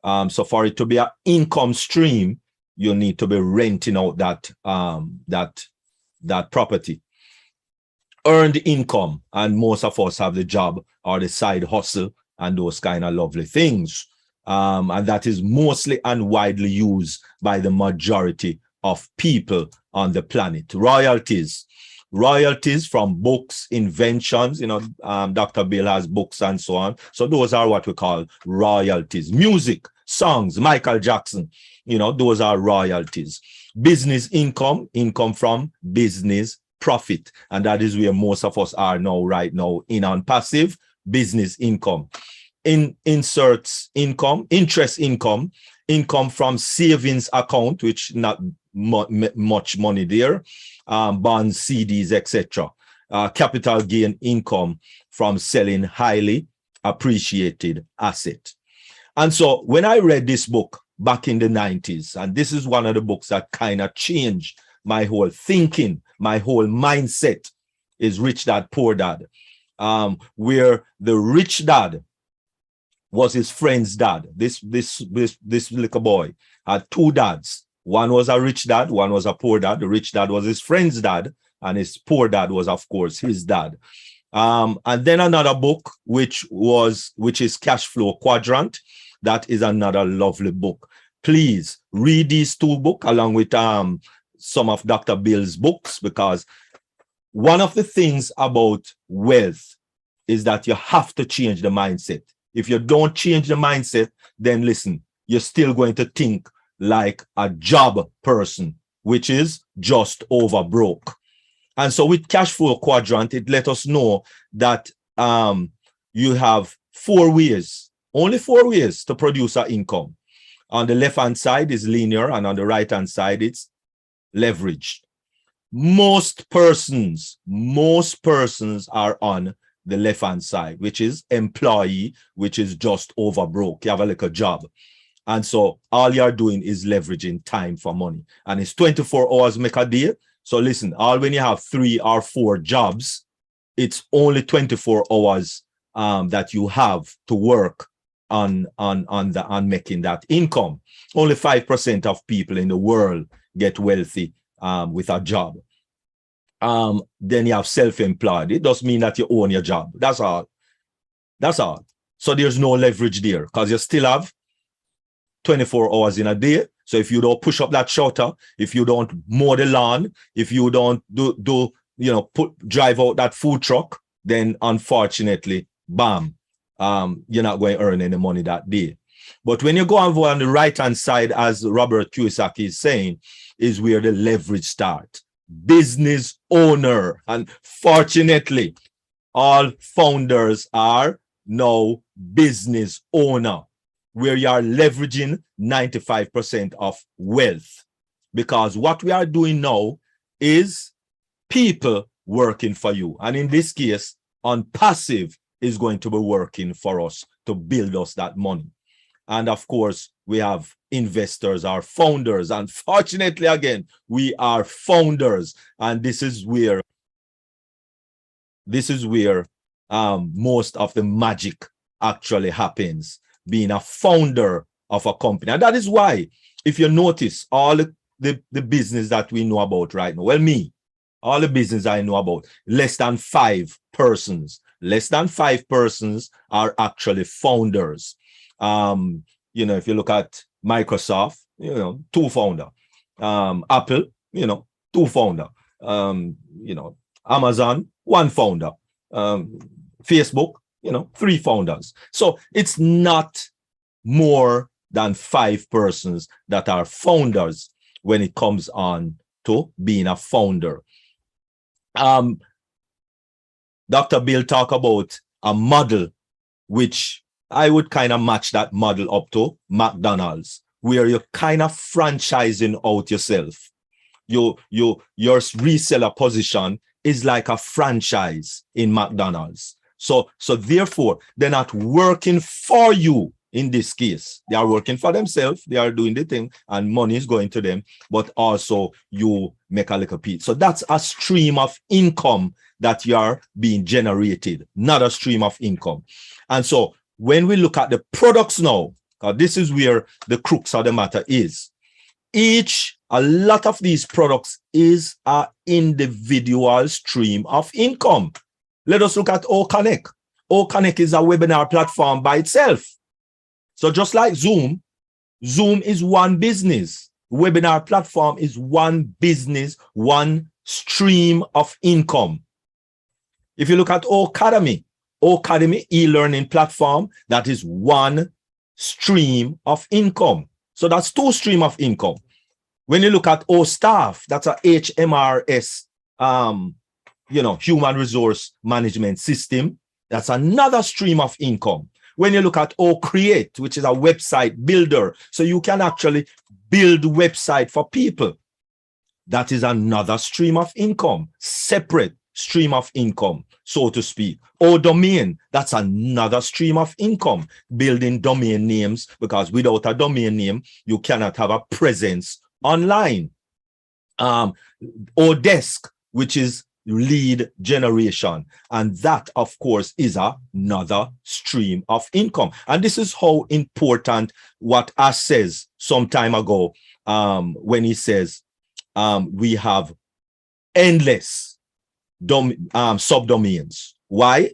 So for it to be an income stream, you need to be renting out that property. Earned income, and most of us have the job or the side hustle and those kind of lovely things. And that is mostly and widely used by the majority of people on the planet. Royalties from books, inventions, Dr. Bill has books and so on. So those are what we call royalties. Music, songs, Michael Jackson, those are royalties. Business income from business profit. And that is where most of us are now, right now, in on passive business income. Inserts income, interest income from savings account, which not much money there, bonds, CDs, etc. Capital gain income from selling highly appreciated asset. And so when I read this book back in the 90s, and this is one of the books that kind of changed my whole thinking, my whole mindset, is Rich Dad, Poor Dad, where the rich dad was his friend's dad. This little boy had two dads. One was a rich dad, one was a poor dad. The rich dad was his friend's dad, and his poor dad was, of course, his dad. And then another book, which is Cash Flow Quadrant. That is another lovely book. Please read these two books along with some of Dr. Bill's books, because one of the things about wealth is that you have to change the mindset. If you don't change the mindset, then listen, you're still going to think like a job person, which is just over broke. And so with Cash Flow Quadrant, it let us know that you have only four ways to produce an income. On the left-hand side is linear, and on the right-hand side, it's leveraged. Most persons are on the left-hand side, which is employee, which is just over broke. You have a little job. And so all you're doing is leveraging time for money. And it's 24 hours make a day. So listen, when you have 3 or 4 jobs, it's only 24 hours that you have to work on making that income. Only 5% of people in the world get wealthy with a job. Then you have self-employed. It does mean that you own your job. That's all. So there's no leverage there, because you still have 24 hours in a day. So if you don't push up that shutter, if you don't mow the lawn, if you don't drive out that food truck, then unfortunately, bam, you're not going to earn any money that day. But when you go on the right-hand side, as Robert Kiyosaki is saying, is where the leverage starts. Business owner. And fortunately, all founders are now business owner, where you are leveraging 95% of wealth. Because what we are doing now is people working for you. And in this case, ONPASSIVE is going to be working for us to build us that money. And of course, we have investors, our founders. And fortunately, again, we are founders. And this is where most of the magic actually happens, being a founder of a company. And that is why, if you notice, all the business that we know about right now, all the business I know about, less than 5 persons are actually founders. If you look at Microsoft, 2 founder. Apple, 2 founder. Amazon, 1 founder. Facebook, 3 founders. So it's not more than 5 persons that are founders when it comes on to being a founder. Dr. Bill talked about a model which I would kind of match that model up to McDonald's, where you're kind of franchising out yourself. Your reseller position is like a franchise in McDonald's. So therefore, they're not working for you. in this case. They are working for themselves, they are doing the thing, and money is going to them, but also you make a little piece. So that's a stream of income that you are being generated, not a stream of income. And so when we look at the products now, this is where the crux of the matter is. A lot of these products is an individual stream of income. Let us look at OConnect. OConnect is a webinar platform by itself. So just like Zoom, Zoom is one business. Webinar platform is one business, one stream of income. If you look at Academy e-learning platform, that is one stream of income. So that's two stream of income. When you look at Staff, that's a HMRS, human resource management system. That's another stream of income. When you look at Create, which is a website builder, so you can actually build website for people. That is another stream of income, separate stream of income, so to speak. Domain, that's another stream of income, building domain names, because without a domain name, you cannot have a presence online. Desk, which is lead generation, and that of course is another stream of income. And this is how important what Ash says some time ago, when he says we have endless subdomains. Why?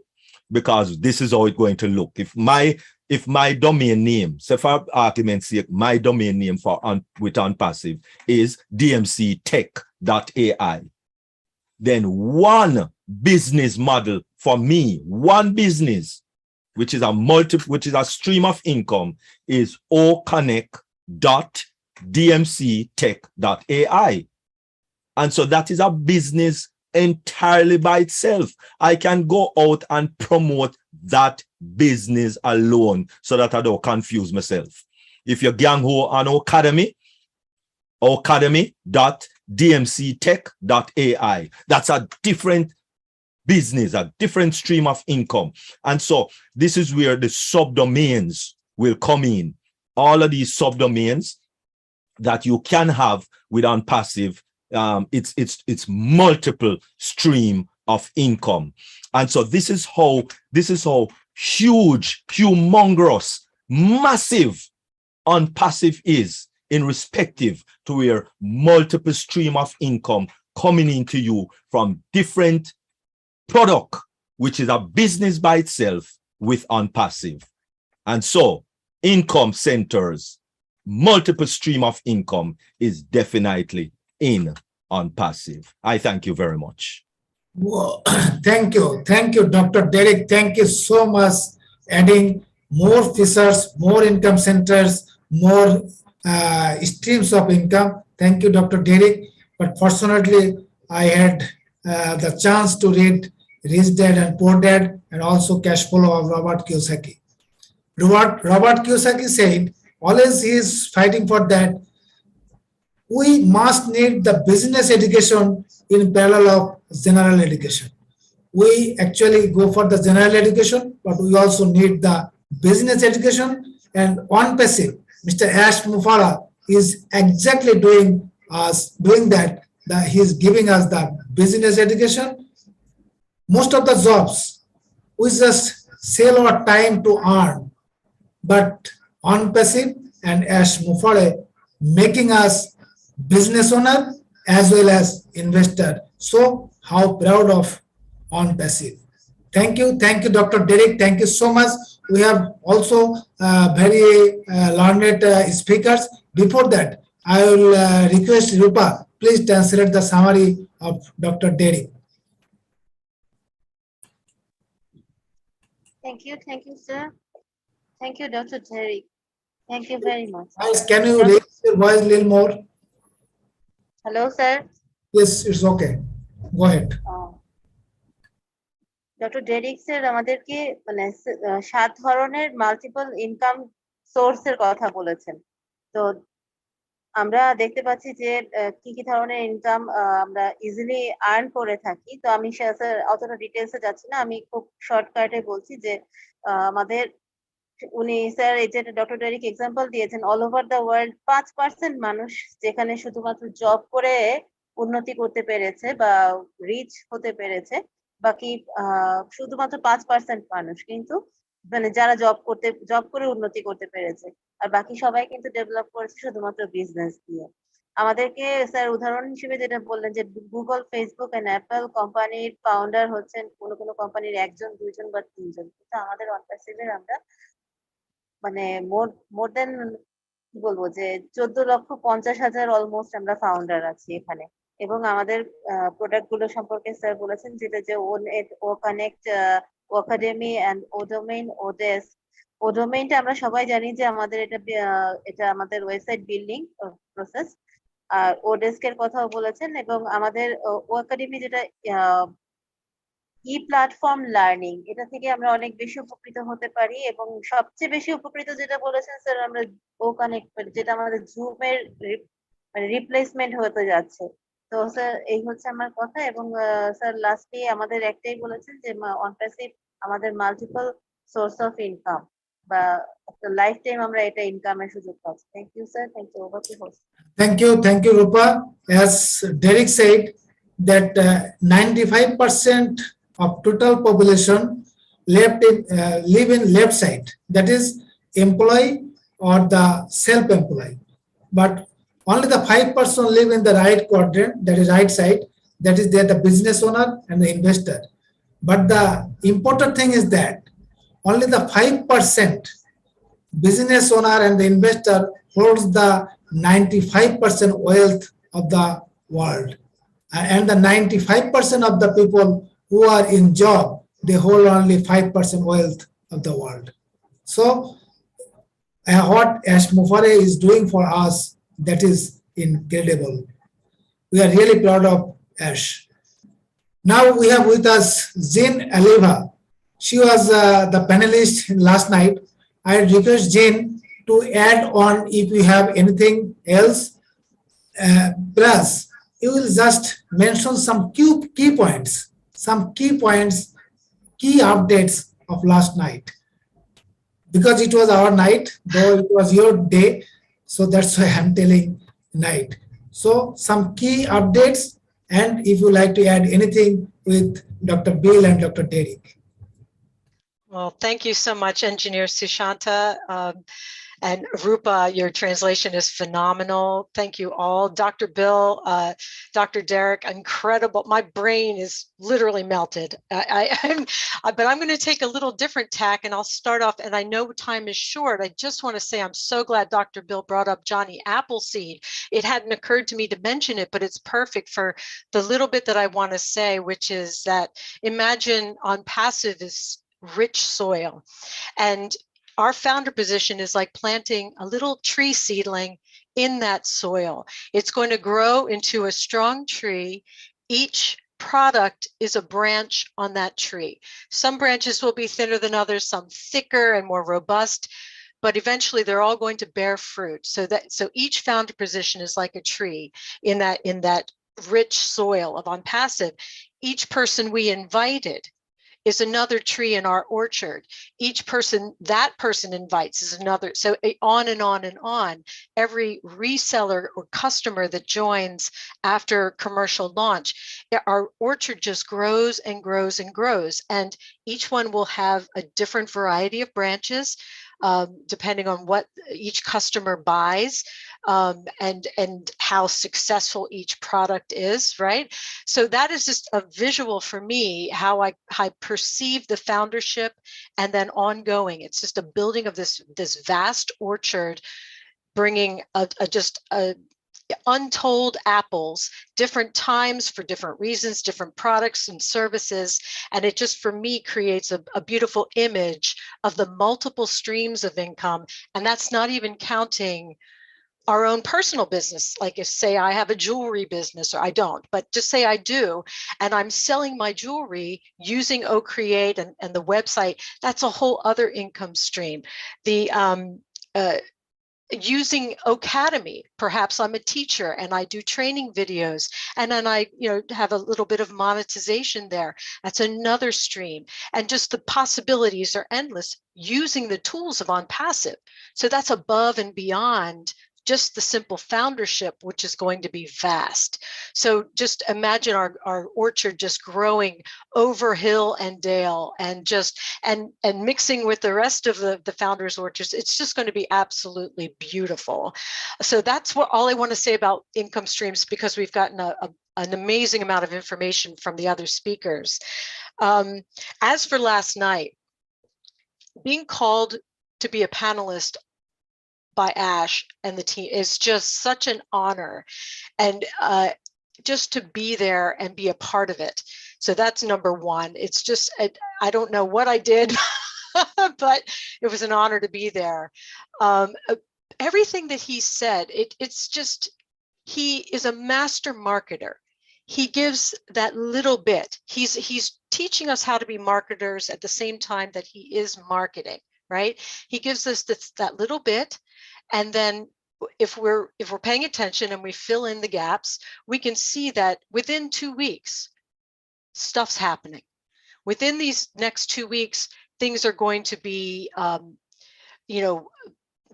Because this is how it's going to look. If my domain name, so for argument's sake, my domain name with OnPassive is dmctech.ai, then one business model for me, one business, which is a stream of income, is oconnect.dmctech.ai. And so that is a business entirely by itself. I can go out and promote that business alone so that I don't confuse myself. If you're gang-ho on academy.dmctech.ai, that's a different business, a different stream of income. And so this is where the subdomains will come in. All of these subdomains that you can have with OnPassive, it's multiple stream of income. And so this is how huge, humongous, massive OnPassive is in respective to where multiple stream of income coming into you from different product, which is a business by itself with OnPassive. And so income centers, multiple stream of income is definitely in OnPassive. I thank you very much. Well, thank you, Dr. Derek. Thank you so much. Adding more features, more income centers, more streams of income. Thank you, Dr. Derek. But fortunately, I had the chance to read Rich Dad and Poor Dad, and also Cash Flow of Robert Kiyosaki. Robert Kiyosaki said, always he is fighting for that. We must need the business education in parallel of general education. We actually go for the general education, but we also need the business education. And OnPassive, Mr. Ash Mufara is exactly doing that. He's giving us the business education. Most of the jobs, we just sell our time to earn, but OnPassive and Ash Mufara making us business owner as well as investor. So how proud of OnPassive. Thank you, Dr. Derek. Thank you so much. We have also very learned speakers. Before that, I will request Rupa, please translate the summary of Dr. Derek. Thank you, sir. Thank you, Dr. Derek. Thank you very much. Guys, can you raise your voice a little more? Hello, sir. Yes, it's okay. Go ahead. Doctor Derrick sir আমাদেরকে মানে 7 ধরনের multiple income সোর্সের কথা বলেছেন। তো আমরা দেখতে পাচ্ছি যে কি কি ধরনের ইনকাম আমরা ইজিলি আর্ন করে থাকি। তো আমি স্যার অতটা ডিটেলসে যাচ্ছি না, আমি খুব শর্টকাটে বলছি যে আমাদের উনি স্যার এই যে ডক্টর ডেরিক এক্সাম্পল দিয়েছেন, অল ওভার দ্য ওয়ার্ল্ড 5% মানুষ যেখানে শুধুমাত্র জব করে উন্নতি করতে পেরেছে বা রিচ হতে পেরেছে, বাকি শুধুমাত্র 5% মানুষ কিন্তু মানে যারা জব করে উন্নতি করতে পেরেছে, আর বাকি সবাই কিন্তু ডেভেলপ করেছে শুধুমাত্র বিজনেস দিয়ে। আমাদেরকে স্যার উদাহরণ হিসেবে যেটা বললেন যে গুগল, ফেসবুক এন্ড অ্যাপল কোম্পানির ফাউন্ডার হচ্ছেন কোনো কোম্পানির একজন, দুইজন বা তিনজন, কিন্তু আমাদের অনপ্যাসিভের আমরা মানে মোর দেন কি বলবো যে 14,50,000 অলমোস্ট আমরা ফাউন্ডার আছি এখানে। এবং আমাদের প্রোডাক্ট গুলো সম্পর্কে স্যার বলেছেন যেটা যে O Connect, O Academy and O Domain, O Desk. O ডোমেইনটা আমরা সবাই জানি যে আমাদের এটা আমাদের ওয়েবসাইট বিল্ডিং প্রসেস। আর ও ডেস্কের কথাও বলেছেন, এবং আমাদের ও একাডেমি যেটা ই প্ল্যাটফর্ম লার্নিং, এটা থেকে আমরা অনেক বেশি উপকৃত হতে পারি। এবং সবচেয়ে বেশি উপকৃত যেটা বলেছেন স্যার, আমরা ও কানেক্ট, যেটা আমাদের জুমের মানে রিপ্লেসমেন্ট হতে যাচ্ছে। তো স্যার এই হচ্ছে আমার কথা। এবং স্যার লাস্টলি আমাদের একটাই বলেছেন যে অনপ্যাসিভ আমাদের মাল্টিপল সোর্স অফ ইনকাম, বা লাইফ টাইম আমরা এটা ইনকামের সুযোগ পাচ্ছি। Thank you sir, thank you, over to host. Thank you, Rupa. As Derek said, that 95% of total population live in left side, that is employee or the self-employed. But only the 5% live in the right quadrant, that is right side, that is there the business owner and the investor. But the important thing is that only the 5% business owner and the investor holds the 95% wealth of the world, and the 95% of the people who are in job, they hold only 5% wealth of the world. So what Ash Mufare is doing for us, that is incredible. We are really proud of Ash. Now we have with us Jane Aliva. She was the panelist last night. I request Jane to add on if you have anything else. Plus, you will just mention some key points, key updates of last night. Because it was our night, though it was your day, so that's why I'm telling night. So some key updates, and if you like to add anything with Dr. Bill and Dr. Derek. Well, thank you so much, Engineer Sushanta. And Rupa, your translation is phenomenal. Thank you all. Dr. Bill, Dr. Derek, incredible. My brain is literally melted. But I'm going to take a little different tack, and I'll start off, and I know time is short. I just want to say I'm so glad Dr. Bill brought up Johnny Appleseed. It hadn't occurred to me to mention it, but it's perfect for the little bit that I want to say, which is that imagine ONPASSIVE is rich soil, and our founder position is like planting a little tree seedling in that soil. It's going to grow into a strong tree. Each product is a branch on that tree. Some branches will be thinner than others, some thicker and more robust, but eventually they're all going to bear fruit. So each founder position is like a tree in that rich soil of ONPASSIVE. Each person we invited is another tree in our orchard. Each person that person invites is another. So on and on and on. Every reseller or customer that joins after commercial launch, our orchard just grows and grows and grows. And each one will have a different variety of branches, depending on what each customer buys, and how successful each product is, right? So that is just a visual for me, how I perceive the foundership, and then ongoing. It's just a building of this vast orchard, bringing untold apples, different times for different reasons, different products and services. And it just, for me, creates a beautiful image of the multiple streams of income. And that's not even counting our own personal business. Like if, say, I have a jewelry business, or I don't, but just say I do, and I'm selling my jewelry using OCreate and the website, that's a whole other income stream. using Academy. Perhaps I'm a teacher and I do training videos, and then I, have a little bit of monetization there. That's another stream. And just the possibilities are endless using the tools of OnPassive. So that's above and beyond just the simple foundership, which is going to be vast. So just imagine our orchard just growing over hill and dale, and just and mixing with the rest of the founders orchards. It's just going to be absolutely beautiful. So that's all I want to say about income streams, because we've gotten an amazing amount of information from the other speakers. As for last night, being called to be a panelist by Ash and the team is just such an honor, and just to be there and be a part of it. So that's number one. It's just, I don't know what I did, but it was an honor to be there. Everything that he said, it's just, he is a master marketer. He gives that little bit. He's teaching us how to be marketers at the same time that he is marketing, right? He gives us that little bit. And then if we're paying attention and we fill in the gaps, we can see that within 2 weeks, stuff's happening. Within these next 2 weeks, things are going to be,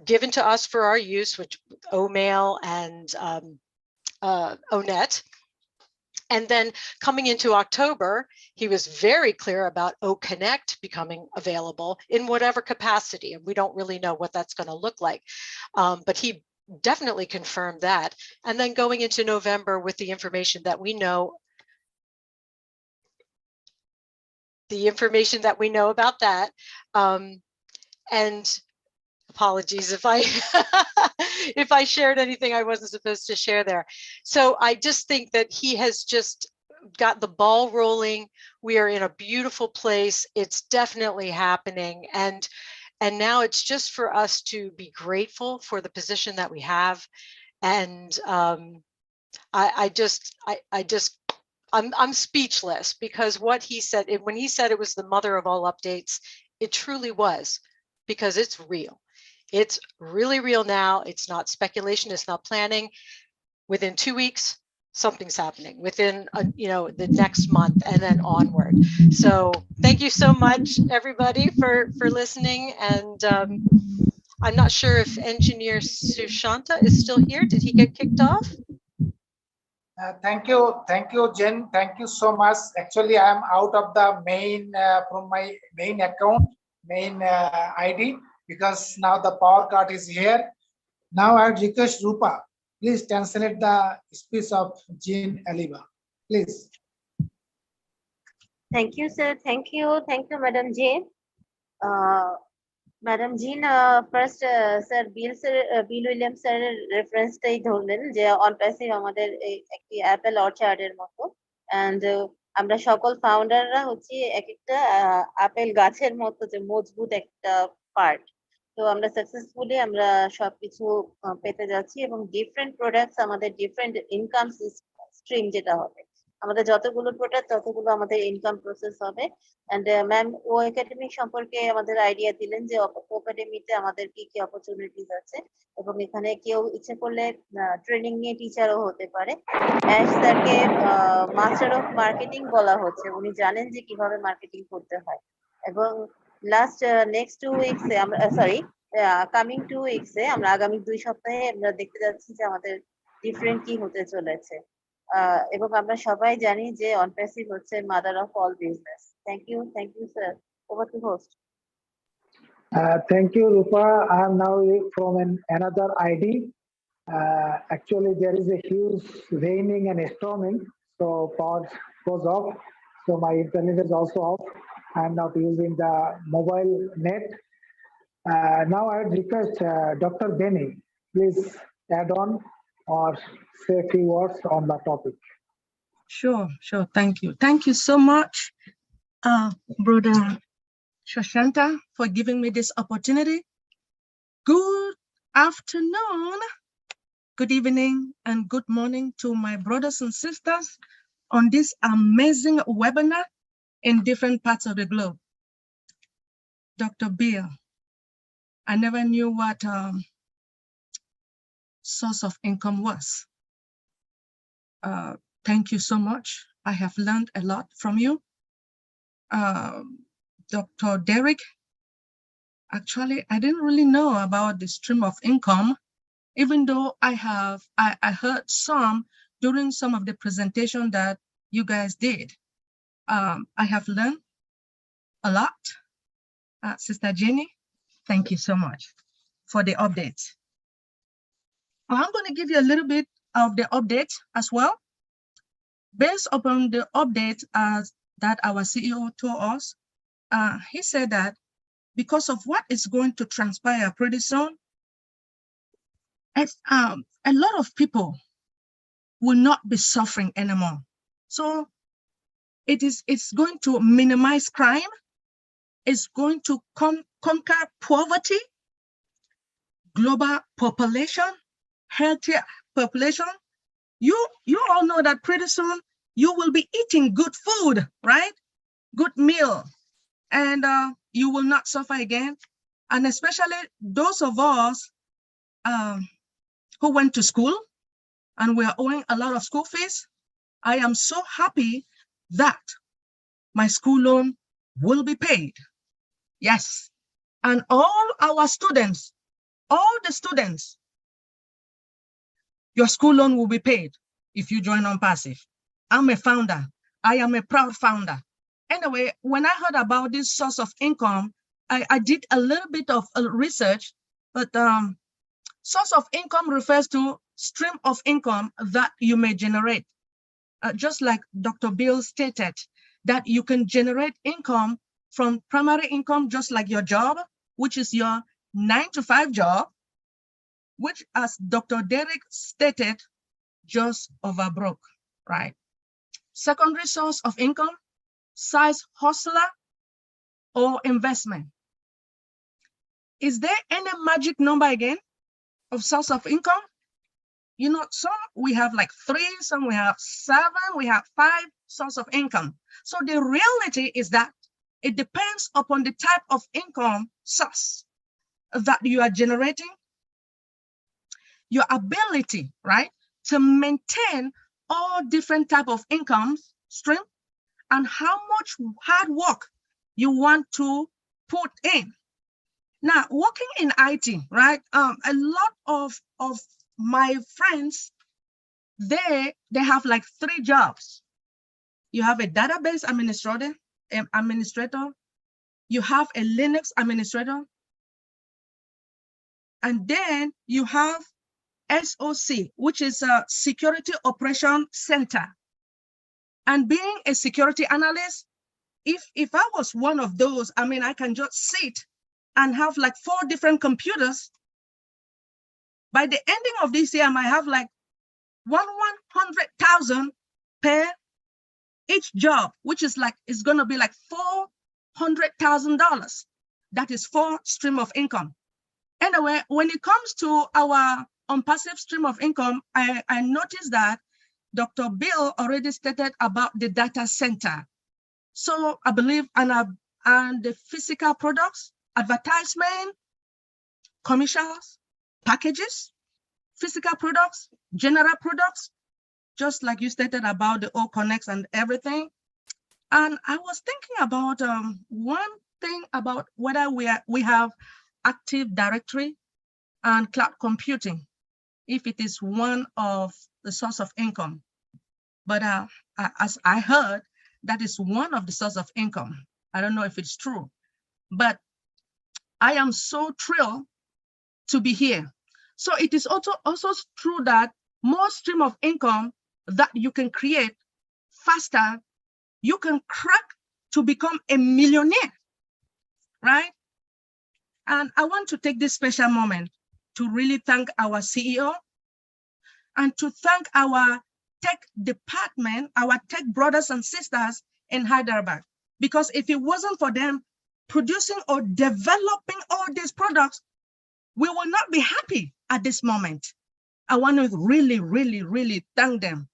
given to us for our use, which OMail and ONet. And then coming into October, he was very clear about OConnect becoming available in whatever capacity. And we don't really know what that's going to look like. But he definitely confirmed that. And then going into November with the information that we know, about that. And apologies if I if I shared anything I wasn't supposed to share there. So I just think that he has just got the ball rolling. We are in a beautiful place. It's definitely happening. And now it's just for us to be grateful for the position that we have. And I'm speechless, because what he said, when he said it was the mother of all updates, it truly was, because it's real. It's really real now. It's not speculation. It's not planning. Within 2 weeks, something's happening. Within the next month, and then onward. So thank you so much, everybody, for listening. And I'm not sure if engineer Sushanta is still here. Did he get kicked off? Thank you, Jen. Thank you so much. Actually, I am out of the main from my main account, main ID, because now the power cut is here. Now I request Rupa, please translate the speech of Jean Aliba, please. Thank you, sir. Thank you, Madam Jane. Madam Jean, first, sir, Bill Williams sir reference টাই ধরলেন যে OnPassive আমাদের একটি Apple অর্চার্ডের মতো, and আমরা সকল ফাউন্ডাররা হচ্ছে এক একটা আপেল গাছের মতো, যে মজবুত একটা পার্ট। তো আমরা সাকসেসফুলি আমরা সবকিছু পেতে যাচ্ছি, এবং ডিফারেন্ট প্রোডাক্টস, আমাদের ডিফারেন্ট ইনকাম স্ট্রিম যেটা হবে, আমাদের যতগুলো প্রোডাক্ট ততগুলো আমাদের ইনকাম প্রসেস হবে। এন্ড ম্যাম ও একাডেমি সম্পর্কে আমাদের আইডিয়া দিলেন যে ও একাডেমিতে আমাদের কি কি অপরচুনিটিস আছে, এবং এখানে কেউ ইচ্ছে করলে ট্রেনিং নিয়ে টিচারও হতে পারে। অ্যাশ স্যারকে মাস্টার অফ মার্কেটিং বলা হচ্ছে, উনি জানেন যে কিভাবে মার্কেটিং করতে হয়। এবং লাস্ট নেক্সট 2 উইকসে আমরা কামিং 2 উইকসে আমরা আগামী 2 সপ্তাহে আমরা দেখতে যাচ্ছি যে আমাদের ডিফারেন্ট কি হতে চলেছে। এবং আমরা সবাই জানি যে অনপ্যাসিভ হচ্ছে mother of all business. Thank you sir. Over to host. Thank you, Rupa. I am now from another ID. Actually, there is a huge raining and storming, so power goes off. So my internet is also off. I am not using the mobile net. Now I would request Dr. Benny, please add on or say a few words on the topic. Sure. Thank you. Thank you so much, Brother SUSHANTA, for giving me this opportunity. Good afternoon, good evening, and good morning to my brothers and sisters on this amazing webinar in different parts of the globe. Dr. Bill, I never knew what source of income was. Thank you so much. I have learned a lot from you. Dr. Derek, actually, I didn't really know about the stream of income, even though I heard some during some of the presentation that you guys did. I have learned a lot. Sister Jenny, thank you so much for the update. I'm going to give you a little bit of the update as well. Based upon the update that our CEO told us, he said that because of what is going to transpire pretty soon, a lot of people will not be suffering anymore. So it's going to minimize crime. It's going to conquer poverty, global population, healthier population. You all know that pretty soon you will be eating good food, right? Good meal, and you will not suffer again. And especially those of us who went to school and we are owing a lot of school fees. I am so happy that my school loan will be paid. Yes, and all our students, all the students, your school loan will be paid if you join ONPASSIV. I'm a founder. I am a proud founder. Anyway, when I heard about this source of income, I did a little bit of research, but source of income refers to stream of income that you may generate. Just like Dr. Bill stated, that you can generate income from primary income, just like your job, which is your 9-to-5 job, which, as Dr. Derek stated, just over broke, right? Secondary source of income, side hustler or investment. Is there any magic number again of source of income? You know, some we have like 3, some we have 7, we have 5 source of income. So the reality is that it depends upon the type of income source that you are generating, your ability, right, to maintain all different type of income stream, and how much hard work you want to put in. Now, working in IT, right? A lot of my friends, they have like 3 jobs. You have a database administrator, you have a Linux administrator, and then you have SOC, which is a Security Operation Center. And being a security analyst, if I was one of those, I mean, I can just sit and have like 4 different computers. By the ending of this year, I might have like 100,000 per each job, which is like, it's gonna be like $400,000. That is 4 stream of income. Anyway, when it comes to our ONPASSIV stream of income, I noticed that Dr. Bill already stated about the data center. So I believe, and the physical products, advertisement, commercials, packages, physical products, general products, just like you stated about the O Connects and everything. And I was thinking about one thing about whether we have Active Directory and cloud computing, if it is one of the source of income. But as I heard, that is one of the source of income. I don't know if it's true, but I am so thrilled to be here. So it is also true that more stream of income that you can create faster, you can crack to become a millionaire, right? And I want to take this special moment to really thank our CEO and to thank our tech department, our tech brothers and sisters in Hyderabad. Because if it wasn't for them producing or developing all these products, we will not be happy at this moment. I want to really, really, really thank them.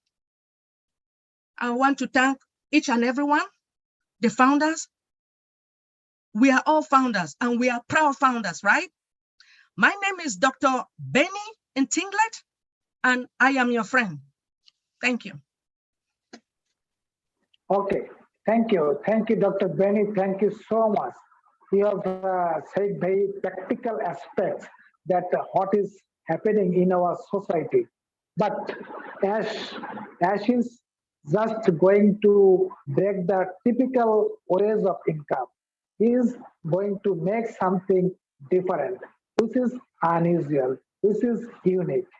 I want to thank each and everyone, the founders. We are all founders and we are proud founders, right? My name is Dr. Benny Ntinglet. and I am your friend. Thank you. Okay, thank you. Thank you, Dr. Benny. Thank you so much. You have said very practical aspects that what is happening in our society. But Ash is just going to break the typical ways of income. He is going to make something different. This is unusual. This is unique.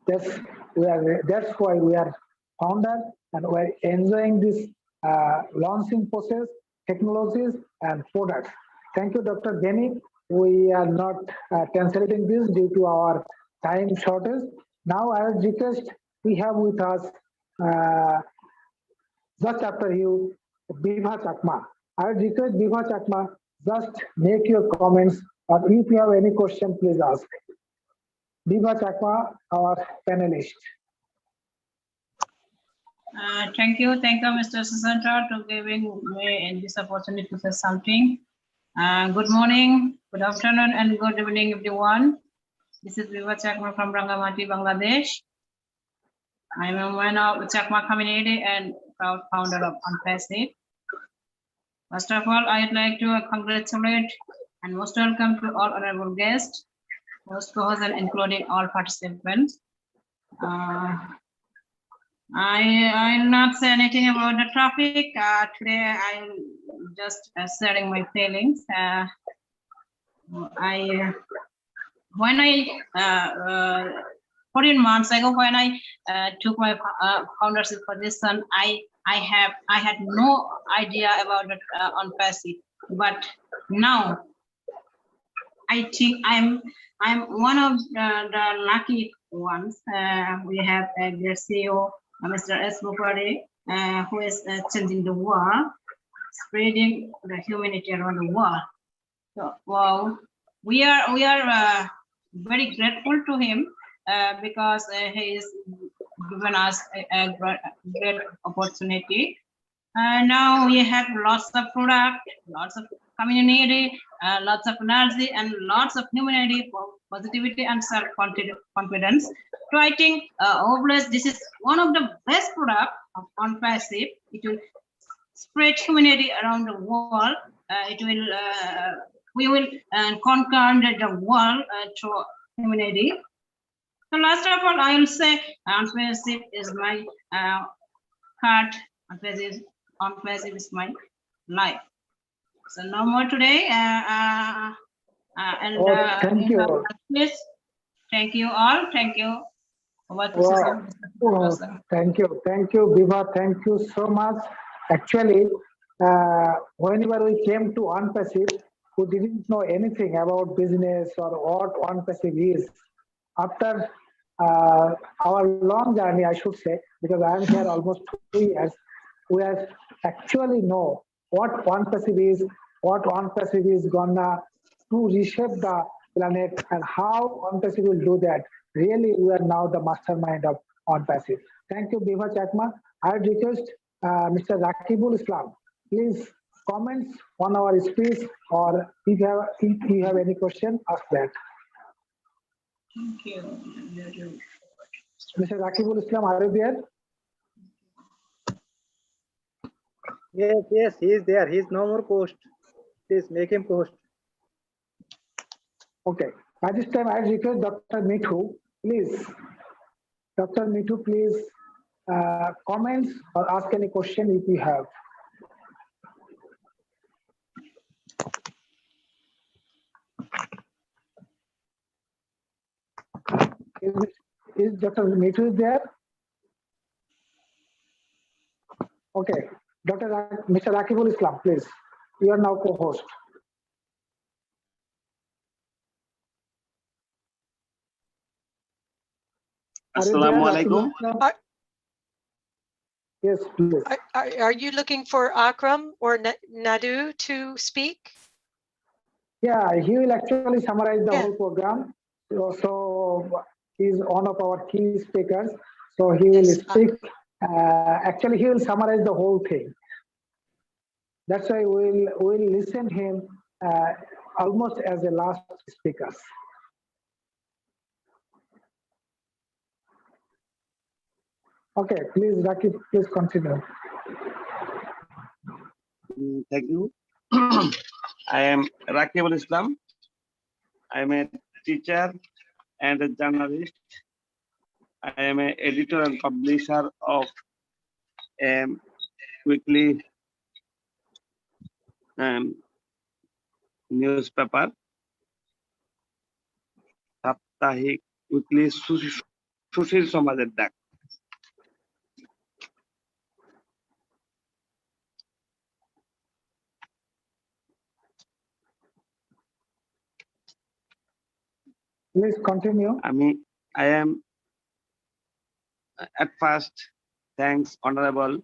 That's why we are founder and we're enjoying this launching process, technologies and products. Thank you, Dr. Benny. We are not translating this due to our time shortage. Now I would request we have with us just after you, Bibha Chakma. I would request Bibha Chakma just make your comments, or if you have any question, please ask. Bibha Chakma, our panelist. Thank you, Mr. SUSHANTA, to giving me this opportunity to say something. Good morning, good afternoon, and good evening, everyone. This is Bibha Chakma from Rangamati, Bangladesh. I'm a member of the Chakma community and proud founder of ONPASSIVE. First of all, I'd like to congratulate and most welcome to all honorable guests, host co-hosts, and including all participants. I'll not say anything about the topic. Today, I'm just sharing my feelings. When I 14 months ago, when I took my foundership position, I had no idea about the ONPASSIVE, but now I think I'm one of the lucky ones. We have a great CEO, Mr. S. Bukari, who is changing the world, spreading the humanity around the world. So, well, we are very grateful to him because he has given us a great opportunity. Now we have lots of product, lots of community, lots of energy, and lots of humanity, positivity, and self-confidence. So I think hopeless, this is one of the best products of ONPASSIVE. It will spread humanity around the world. We will conquer the world through humanity. So last of all, I will say ONPASSIVE is my heart. ONPASSIVE is my life. So no more today. Thank you. Please, thank you all. Thank you. Thank you, Bibha. Thank you so much. Actually, whenever we came to ONPASSIVE, we didn't know anything about business or what ONPASSIVE is. After our long journey, I should say, because I am here almost 2 years, we have actually know what ONPASSIVE is, what ONPASSIVE is gonna to reshape the planet, and how ONPASSIVE will do that. Really, we are now the mastermind of ONPASSIVE. Thank you, Bibha Chakma. I request Mr. Rakibul Islam, please comments on our speech, or if you have any question, ask that. Thank you. Mr. Rakibul Islam, are you there? Yes, he is there. He is no more post. Please make him post. Okay. At this time, I request Dr. Mithu, please. Dr. Mithu, please comments or ask any question if you have. Is Dr. Mithu there? Okay. Mr. Rakibul Islam, please. You are now co-host. Assalamualaikum. Yes, please. Are you looking for Akram or Nadu to speak? Yeah, he will actually summarize the whole program. So he's one of our key speakers. So he will speak. Actually, he will summarize the whole thing. That's why we'll listen him almost as a last speaker. Okay, please, Rakib, please continue. Thank you. I am Rakibul Islam. I am a teacher and a journalist. I am an editor and publisher of a weekly newspaper, সাপ্তাহিক weekly সুশীল সমাজের ডাক। Please continue. I am at first thanks honorable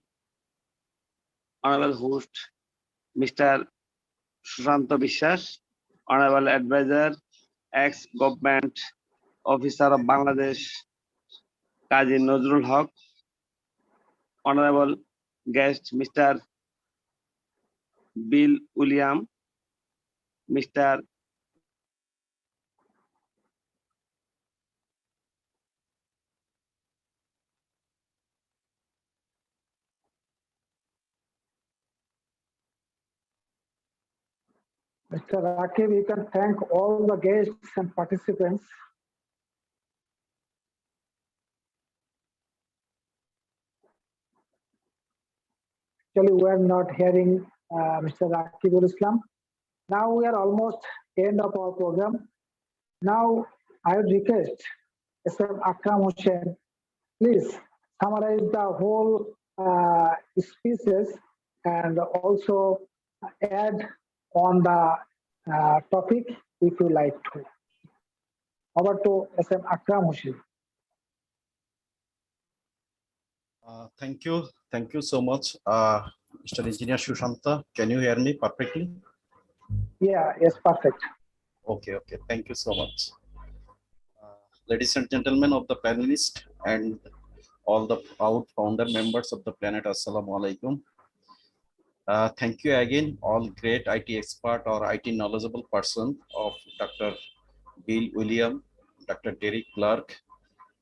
host Mr. Sushanta Bishwas, honorable advisor, ex-government officer of Bangladesh, Kazi Nazrul Haq, honorable guest Mr. Bill William, Mr. Mr. Rakib, you can thank all the guests and participants. Actually, we are not hearing Mr. Rakibul Islam. Now we are almost end of our program. Now I would request SM Akram Hussain, please summarize the whole speeches and also add on the topic if you like to. Over to SM Akram Hussain. Thank you so much, Mr. Engineer Sushanta. Can you hear me perfectly? Yeah, yes, perfect. Okay, thank you so much. Ladies and gentlemen of the panelists and all the proud founder members of the planet, Assalamu alaikum. Thank you again, all great IT expert or IT knowledgeable person of Dr. Bill William, Dr. Derek Clark,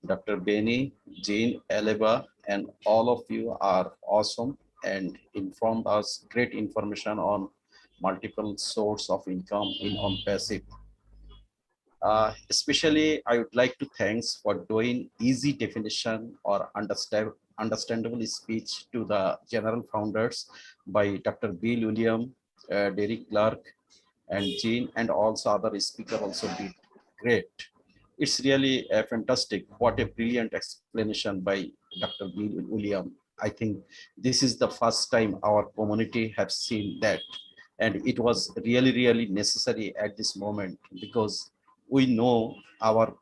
Dr. Benny, Jean, Eleba, and all of you are awesome and informed us great information on multiple source of income in ONPASSIVE. Especially, I would like to thanks for doing easy definition or understandable speech to the general founders by Dr. Bill William, Derek Clark, and Jean, and also other speaker also did great. It's really fantastic. What a brilliant explanation by Dr. Bill William. I think this is the first time our community have seen that. And it was really necessary at this moment because we know our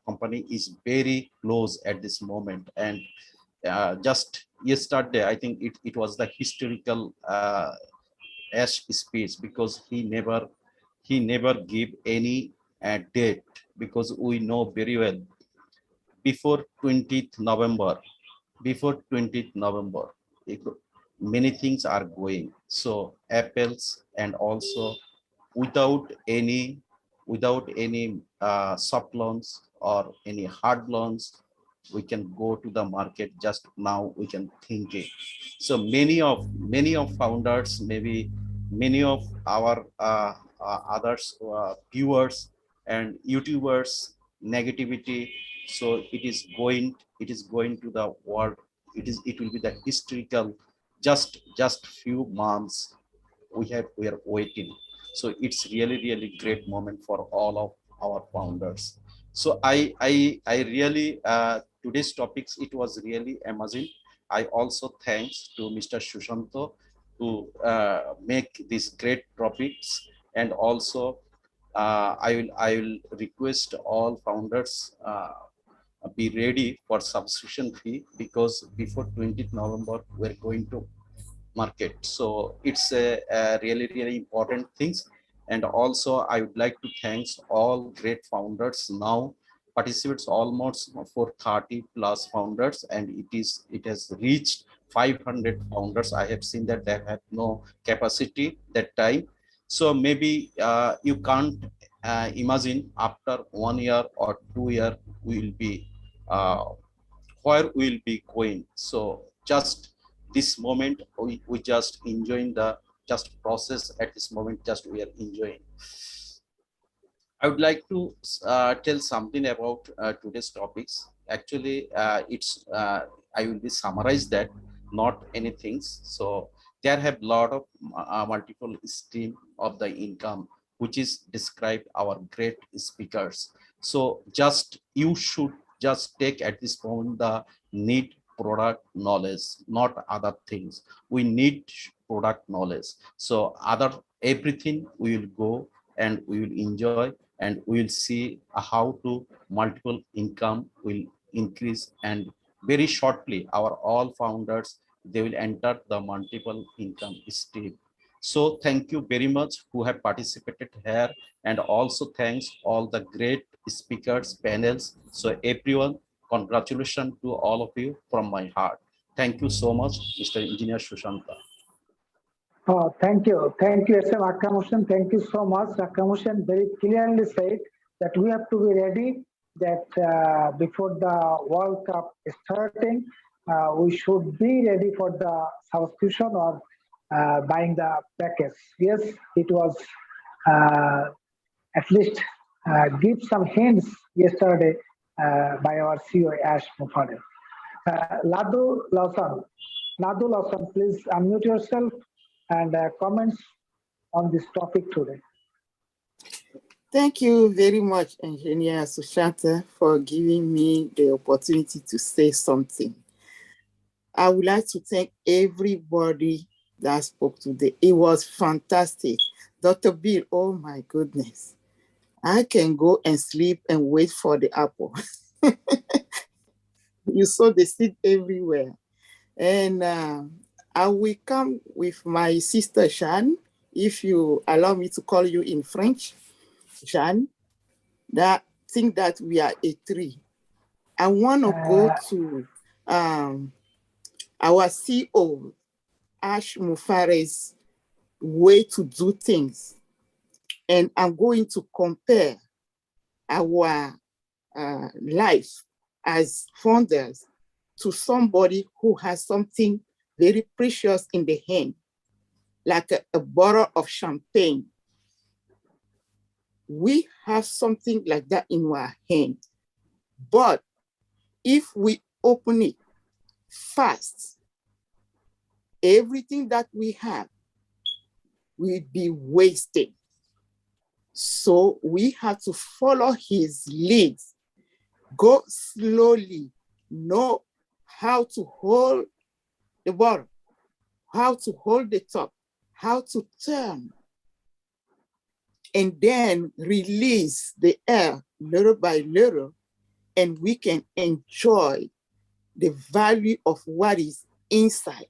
company is very close at this moment. And just yesterday, I think it was the historical Ash speech because he never gave any date because we know very well before 20th November, many things are going. So apples and also without any soft loans or any hard loans, we can go to the market just now. We can think it. So many of founders, maybe many of our others viewers and YouTubers negativity. So it is going to the world. It will be the historical. Just few months we are waiting. So it's really great moment for all of our founders. So I really today's topics, it was really amazing. I also thanks to Mr. Sushanto to make these great topics, and also I will request all founders be ready for subscription fee because before 20th November we're going to market. So it's a really important things. And also I would like to thanks all great founders. Now participants almost for 30 plus founders, and it has reached 500 founders. I have seen that they had no capacity that time. So maybe you can't imagine after 1 year or 2 year we will be where we'll be going. So just this moment, we just enjoying the just process at this moment, just we are enjoying. I would like to tell something about today's topics. Actually, I will be summarize that, not anything. So there have a lot of multiple stream of the income, which is described our great speakers. So just you should just take at this moment the need product knowledge, not other things. We need product knowledge. So everything we will go and we will enjoy, and we will see how to multiple income will increase, and very shortly our all founders, they will enter the multiple income stream. So thank you very much who have participated here, and also thanks all the great speakers panels. So everyone, congratulations to all of you from my heart. Thank you so much, Mr. Engineer Sushanta. Oh, thank you. Thank you, SM Akamushan. Thank you so much. Akamushan very clearly said that we have to be ready, that before the World Cup is starting, we should be ready for the subscription or buying the package. Yes, it was at least give some hints yesterday by our CEO Ash Mufade. Nadu Lawson, please unmute yourself and comments on this topic today. Thank you very much, Engineer Sushanta, for giving me the opportunity to say something. I would like to thank everybody that spoke today. It was fantastic. Dr. Bill, oh my goodness. I can go and sleep and wait for the apple. You saw the seed everywhere. And I will come with my sister, Jeanne, if you allow me to call you in French. Jeanne, that think that we are a tree. I want to go to our CEO, Ash Mufare's way to do things. And I'm going to compare our life as founders to somebody who has something very precious in the hand, like a bottle of champagne. We have something like that in our hand. But if we open it fast, everything that we have will be wasted. So we have to follow his leads, go slowly, know how to hold the bottle, how to hold the top, how to turn, and then release the air little by little, and we can enjoy the value of what is inside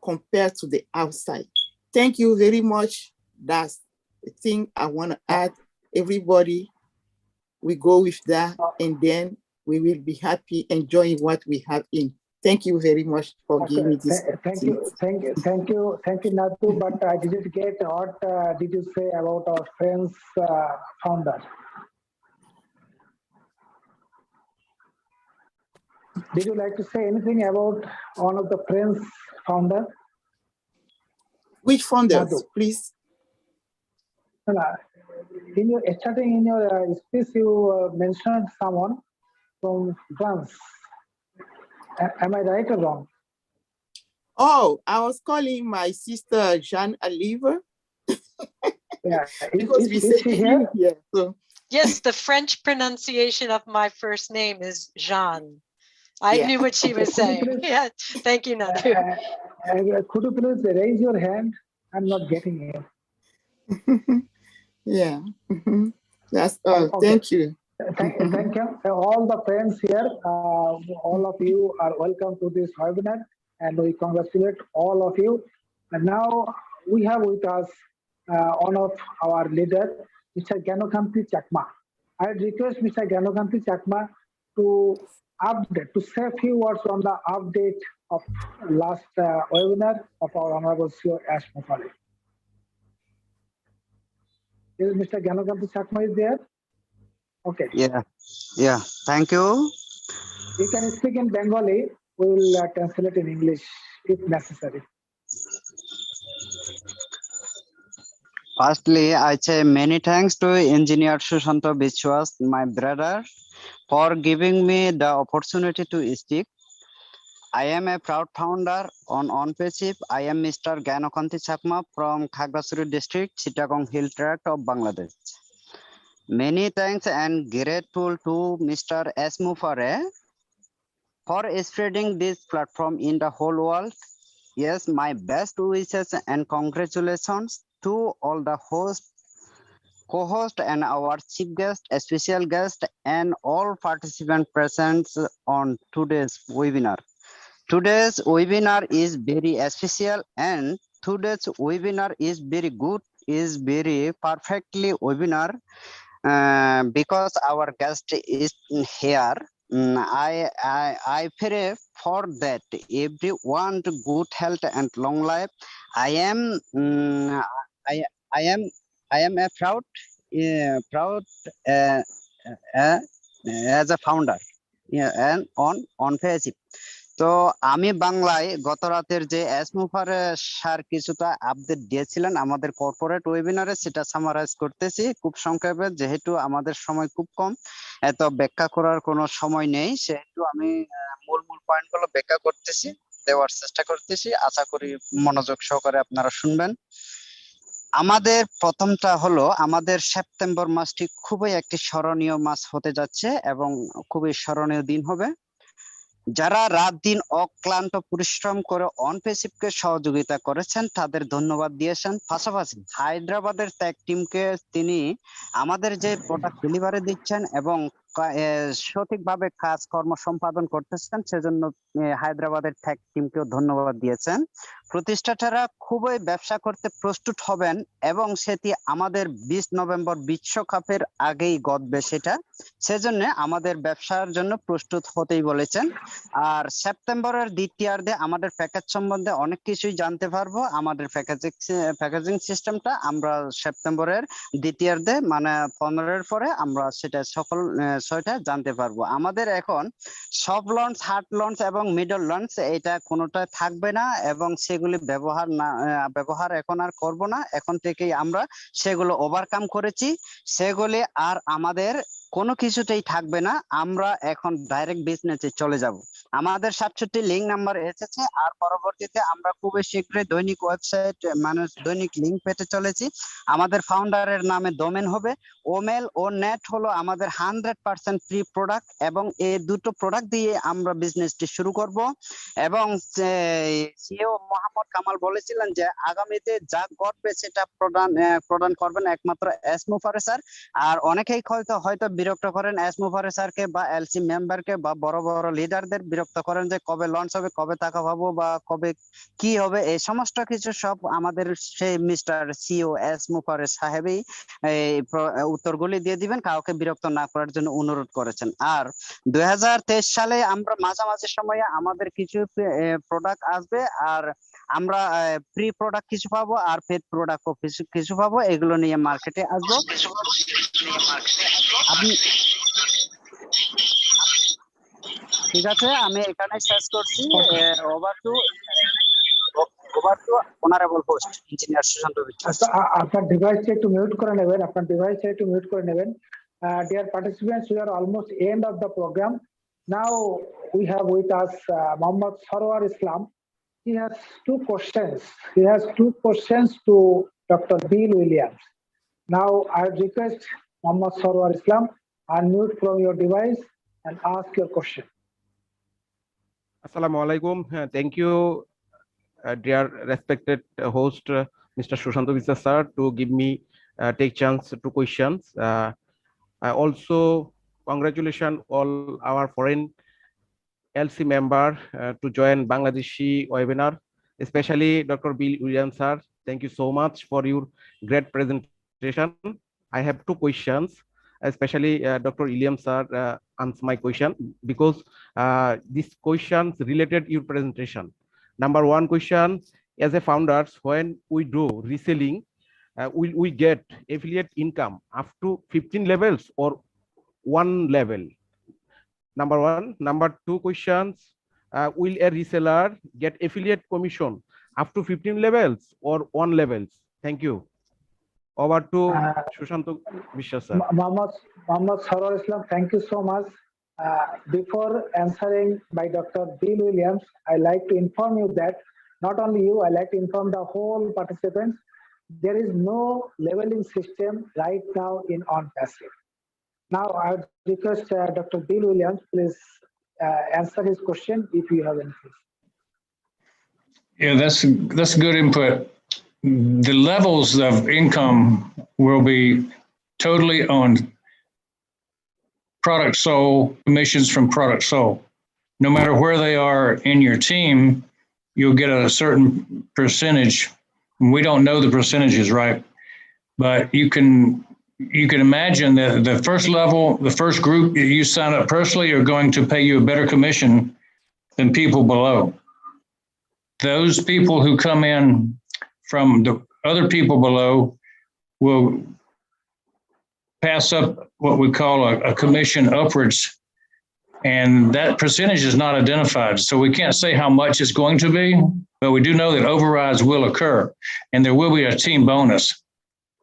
compared to the outside. Thank you very much. That's the thing I want to add. Everybody, we go with that, and then we will be happy enjoying what we have in. Thank you very much for giving me this. Thank you, Natu. But I didn't get what did you say about our friends founder? Did you like to say anything about one of the friends founder? Which founders, Natu, please? In your starting in your speech, you mentioned someone from France. Am I right or wrong? Oh, I was calling my sister Jeanne Oliver. Yeah, because we say here. Yeah, so. Yes, the French pronunciation of my first name is Jeanne. I knew what she was saying. Yeah, thank you, Natu. Could you please raise your hand? I'm not getting it. Yeah, that's okay. Thank you. Thank you. All the friends here, all of you are welcome to this webinar, and we congratulate all of you. And now we have with us one of our leaders, Mr. Gyanokanti Chakma. I request Mr. Gyanokanti Chakma to update, to say a few words on the update of last webinar of our Honorable CEO Ash Mufade. Is Mr. Gyanokanti Chakma is there? Okay. Yeah. Thank you. You can speak in Bengali. We will translate in English if necessary. Firstly, I say many thanks to Engineer SUSHANTA BISWAS, my brother, for giving me the opportunity to speak. I am a proud founder on ONPASSIVE. I am Mr. Gyanokanti Chakma from Khagrasuri district, Chittagong Hill Tract of Bangladesh. Many thanks and grateful to Mr. S. Mufare for spreading this platform in the whole world. Yes, my best wishes and congratulations to all the hosts, co-host and our chief guest, a special guest, and all participants present on today's webinar. Today's webinar is very special and today's webinar is very good, is very perfectly webinar because our guest is here. I pray for that everyone to good health and long life. I am a proud uh, uh, as a founder, yeah, and on Facebook. তো আমি বাংলায় গত রাতের যে এসমুফার sir কিছুটা update দিয়েছিলেন আমাদের corporate ওয়েবিনারে, সেটা সামারাইজ করতেছি খুব সংক্ষেপে, যেহেতু আমাদের সময় খুব কম, এত ব্যাখ্যা করার কোনো সময় নেই, সেহেতু আমি মূল পয়েন্টগুলো ব্যাখ্যা করতেছি, দেওয়ার চেষ্টা করতেছি। আশা করি মনোযোগ সহকারে আপনারা শুনবেন। আমাদের প্রথমটা হলো, আমাদের সেপ্টেম্বর মাসটি খুবই একটি স্মরণীয় মাস হতে যাচ্ছে এবং খুবই স্মরণীয় দিন হবে। যারা রাত দিন অক্লান্ত পরিশ্রম করে অনপেসিভকে সহযোগিতা করেছেন তাদের ধন্যবাদ দিয়েছেন। পাশাপাশি হায়দ্রাবাদের ট্যাগ টিমকে তিনি আমাদের যে প্রোডাক্ট ডেলিভারি দিচ্ছেন এবং সঠিকভাবে কাজকর্ম সম্পাদন করতেছেন, সেজন্য হায়দ্রাবাদের ট্যাগ টিমকেও ধন্যবাদ দিয়েছেন। প্রতিষ্ঠাতারা খুবই ব্যবসা করতে প্রস্তুত হবেন এবং সেটি আমাদের 20 নভেম্বর বিশ্বকাপের আগেই ঘটবে, সেজন্য আমাদের ব্যবসার জন্য প্রস্তুত হতেই বলেছেন। আর সেপ্টেম্বরের দ্বিতীয়ার্ধে আমাদের প্যাকেজ সম্বন্ধে অনেক কিছুই জানতে পারবো। আমাদের প্যাকেজিং সিস্টেমটা আমরা সেপ্টেম্বরের দ্বিতীয়ার্ধে মানে 15-এর পরে আমরা সেটা সেটা জানতে পারবো। আমাদের এখন সফট লঞ্চ, হার্ড লঞ্চ এবং মিডল লঞ্চ এটা কোনোটা থাকবে না এবং সেগুলি ব্যবহার এখন আর করব না। এখন থেকেই আমরা সেগুলো ওভারকাম করেছি, সেগুলি আর আমাদের কোনো কিছুতেই থাকবে না। আমরা এখন ডাইরেক্ট বিজনেসে চলে যাব। আমাদের 67 লিঙ্ক নাম্বার এসেছে আর পরবর্তীতে আমরা খুবই শীঘ্রই দৈনিক ওয়েবসাইট মানে দৈনিক লিঙ্ক পেতে চলেছি। আমাদের ফাউন্ডারের নামে ডোমেন হবে। ওমেল ও নেট হলো আমাদের 100% ফ্রি প্রোডাক্ট এবং এই দুটো প্রোডাক্ট দিয়ে আমরা বিজনেসটি শুরু করব। এবং সিও মোহাম্মদ কামাল বলেছিলেন যে আগামীতে যা ঘটবে সেটা প্রদান করবেন একমাত্র এস মুফারে স্যার। আর অনেকেই হয়তো বিরক্ত করেন এস মুফারে স্যারকে বা এলসি মেম্বারকে বা বড় বড় লিডারদের বিরক্ত করেন যে কবে লঞ্চ হবে, কবে টাকা পাবো বা কবে কি হবে, এই সমস্ত কিছু সব আমাদের সেই মিস্টার সিও এস মুফারে সাহেবই উত্তরগুলি দিয়ে দিবেন, কাউকে বিরক্ত না করার জন্য অনুরোধ করেছেন। আর 2023 সালে আমরা মাঝামাঝি সময়ে আমাদের কিছু প্রোডাক্ট আসবে আর আমরা প্রি প্রোডাক্ট কিছু পাবো আর পেড প্রোডাক্ট কিছু পাবো, এগুলো নিয়ে মার্কেটে আসবো। আপনি ঠিক আছে, আমি এখানে শেষ করছি। Over to honourable host engineer Sushanta Biswas. আপনার ডিভাইসটা একটু মিউট করে নেবেন, Dear participants, we are almost end of the program. Now we have with us Mohammad Sarwar Islam. He has two questions to Dr. Bill Williams. Now I request Mohammad Sarwar Islam, unmute from your device and ask your question. Assalamu alaikum. Thank you, dear respected host, Mr. Sushanta Biswas sir, to give me take chance to questions. I also congratulations all our foreign LC member to join Bangladeshi webinar, especially Dr. Bill Williams sir. Thank you so much for your great presentation. I have two questions, especially Dr. Williams sir answer my question because these questions related your presentation. Number one question, as a founders, when we do reselling, will we get affiliate income up to 15 levels or one level? Number one. Number two questions, will a reseller get affiliate commission up to 15 levels or 1 levels? Thank you. Over to Sushanta Vishwas, sir. Mohammad Sarwar Islam, thank you so much. Before answering by Dr. Bill Williams, I like to inform you that not only you, I like to inform the whole participants, there is no leveling system right now in ONPASSIVE. Now, I would request Dr. Bill Williams, please answer his question if you have anything. Yeah, that's good input. The levels of income will be totally on product sold, commissions from product sold. No matter where they are in your team, you'll get a certain percentage. We don't know the percentages, right? But you can imagine that the first level, the first group that you sign up personally are going to pay you a better commission than people below. Those people who come in from the other people below will pass up what we call a commission upwards, and that percentage is not identified. So we can't say how much it's going to be, but we do know that overrides will occur, and there will be a team bonus.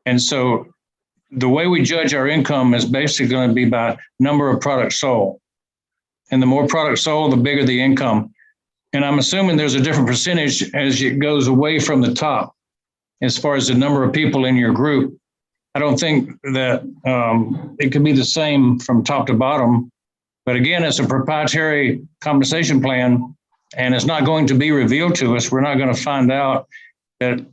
And so the way we judge our income is basically going to be by number of products sold. And the more products sold, the bigger the income. And I'm assuming there's a different percentage as it goes away from the top as far as the number of people in your group. I don't think that it can be the same from top to bottom. But again, it's a proprietary compensation plan, and it's not going to be revealed to us. We're not going to find out that,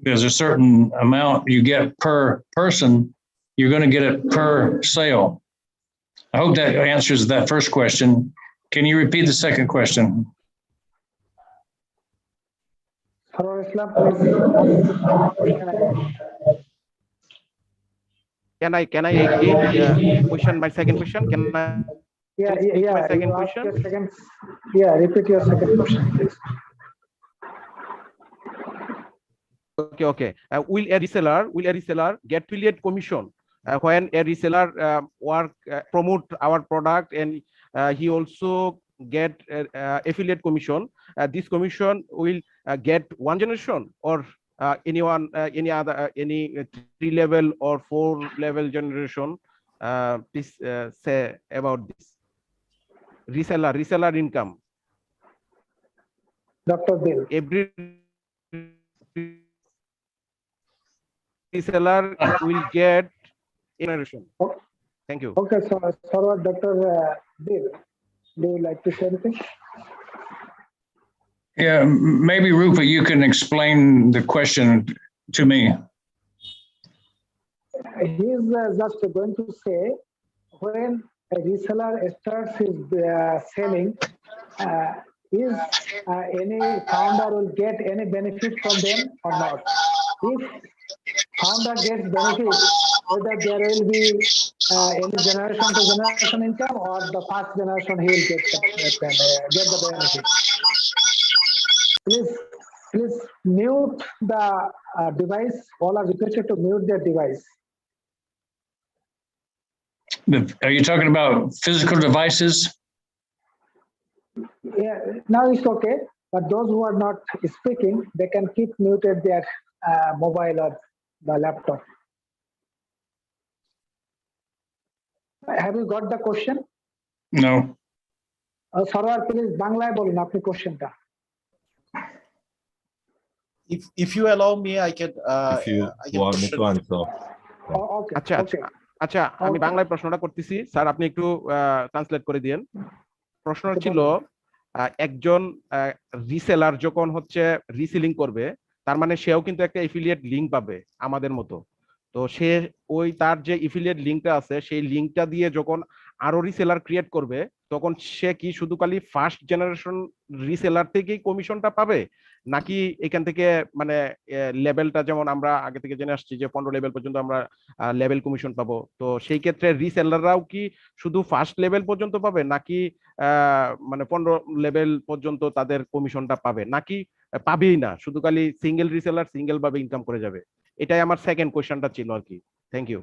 there's a certain amount you get per person. You're going to get it per sale. I hope that answers that first question. Can you repeat the second question? Can I again question my second question? Can I? Yeah. My second question. Repeat your second question, please. Okay. Will a reseller get affiliate commission when a reseller promote our product and he also get affiliate commission? This commission will get one generation or any 3-level or 4-level generation? Please say about this reseller income. Dr. Bill. Every reseller will get generation. Thank you. Okay, so Dr. Bill, do you like to say anything? Yeah, maybe Rupa, you can explain the question to me. He's just going to say, when a reseller starts his selling, is any founder will get any benefit from them or not? If founder gets benefit, whether there will be any generation to generation income or the first generation he will get the benefit. Please mute the device. All are requested to mute their device. Are you talking about physical devices? Yeah, now it's okay. But those who are not speaking, they can keep muted their mobile or the laptop. Have you got the question? No. Sarwar, please Banglaয় বলুন আপনি কোশ্চেনটা। If you allow me, I can. If you want me to answer. আচ্ছা আমি বাংলায় প্রশ্নটা করতেছি sir, আপনি একটু ট্রান্সলেট করে দিয়েন। প্রশ্নটা ছিল, একজন রিসেলার যখন হচ্ছে রিসেলিং করবে, তার মানে সেও কিন্তু একটা এফিলিয়েট লিংক পাবে আমাদের মতো। তো সে তার যে এফিলিয়েট লিংকটা আছে সেই লিংকটা দিয়ে যখন আরো রিসেলার ক্রিয়েট করবে, তখন সে কি শুধু খালি ফার্স্ট জেনারেশন রিসেলার থেকেই কমিশনটা পাবে, নাকি এখান থেকে মানে লেভেলটা যেমন আমরা আগে থেকে জেনে আসছি যে 15 লেভেল পর্যন্ত আমরা লেভেল কমিশন পাবো, তো সেই ক্ষেত্রে রিসেলাররাও কি শুধু ফার্স্ট লেভেল পর্যন্ত পাবে, নাকি মানে 15 লেভেল পর্যন্ত তাদের কমিশনটা পাবে, নাকি পাবেই না, শুধু খালি সিঙ্গেল রিসেলার সিঙ্গেল ভাবে ইনকাম করে যাবে? এটাই আমার সেকেন্ড কোশ্চেনটা ছিল আর কি। Thank you.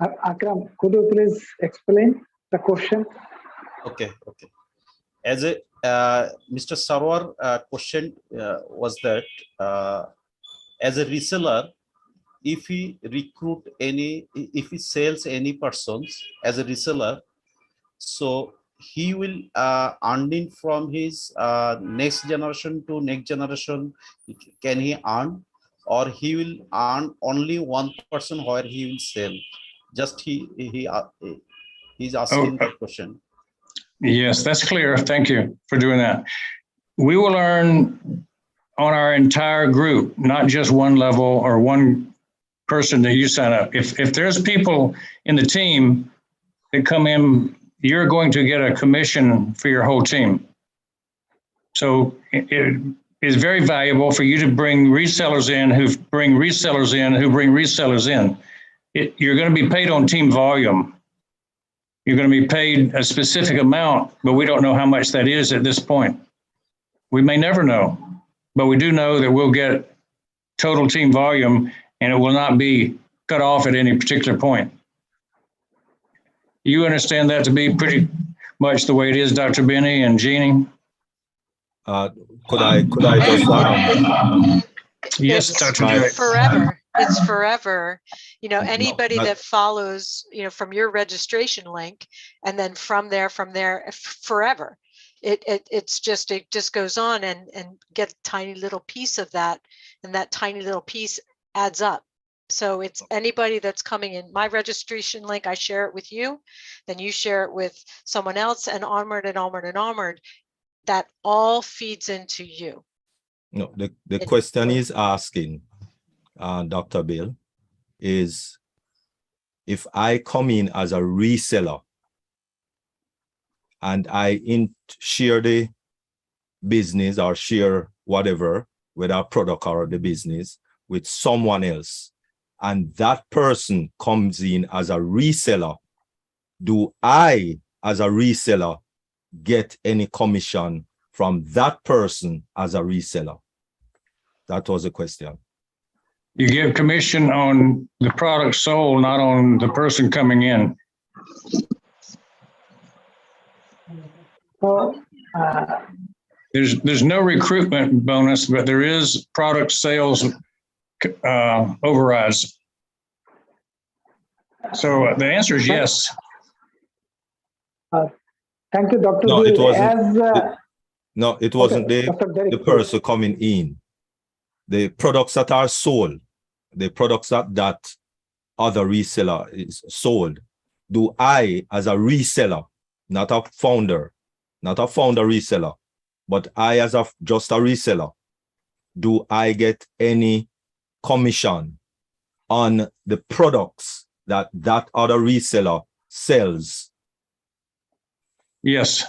Akram, could you please explain the question? Okay. As a Mr. Sarwar question was that as a reseller, if he if he sells any persons as a reseller, so he will earning from his next generation to next generation. Can he earn, or he will earn only one person where he will sell? Just he's asking that question. Yes, that's clear. Thank you for doing that. We will earn on our entire group, not just one level or one person that you sign up. If there's people in the team that come in, you're going to get a commission for your whole team. So it is very valuable for you to bring resellers in who bring resellers in who bring resellers in. You're going to be paid on team volume. You're going to be paid a specific amount, but we don't know how much that is at this point. We may never know, but we do know that we'll get total team volume and it will not be cut off at any particular point. You understand that to be pretty much the way it is, Dr. Benny and Jeannie? Could I just yes, Dr. Derek. Forever. It's forever. You know, anybody that follows, you know, from your registration link, and then from there, forever. It just goes on and get a tiny little piece of that, and that tiny little piece adds up. So it's anybody that's coming in my registration link, I share it with you, then you share it with someone else, and onward and onward and onward. That all feeds into you. No, the question is asking, Dr. Bill, is if I come in as a reseller and I share the business or share whatever with our product or the business with someone else, and that person comes in as a reseller, do I, as a reseller, get any commission from that person as a reseller? That was the question. You give commission on the product sold, not on the person coming in. There's no recruitment bonus, but there is product sales overrides. So the answer is yes. Thank you, Dr. No, Bill. it wasn't. It wasn't the person coming in. The products that are sold, the products that other reseller is sold, do I, as a reseller, not a founder reseller, but I, as just a reseller, do I get any commission on the products that other reseller sells? Yes.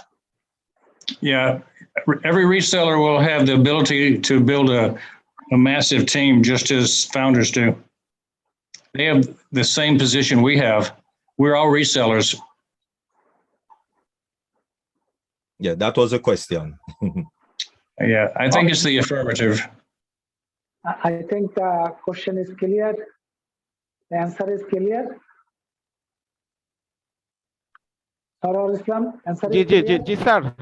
Yeah. Every reseller will have the ability to build a massive team, just as founders do. They have the same position we have. We're all resellers. Yeah, that was a question. Yeah, I think it's the affirmative. I think the question is clear. The answer is clear. Sarwar Islam, answer is clear. Sir.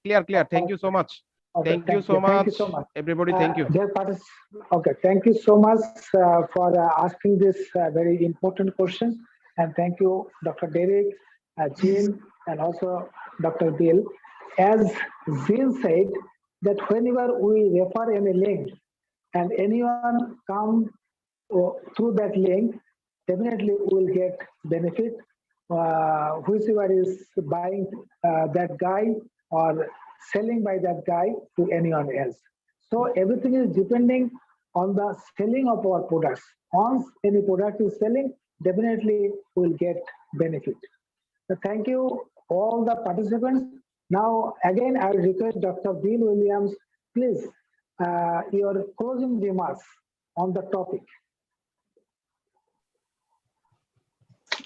Clear. Thank you so much. Okay, thank you so much. Everybody, thank you. Okay, thank you so much for asking this very important question. And thank you, Dr. Derek, Jean, and also Dr. Bill. As Jean said, that whenever we refer any link and anyone come through that link, definitely will get benefit. Whoever is buying that guy or selling by that guy to anyone else. So everything is depending on the selling of our products. Once any product is selling, definitely will get benefit. So thank you all the participants. Now again, I request Dr. Bill Williams, please, your closing remarks on the topic.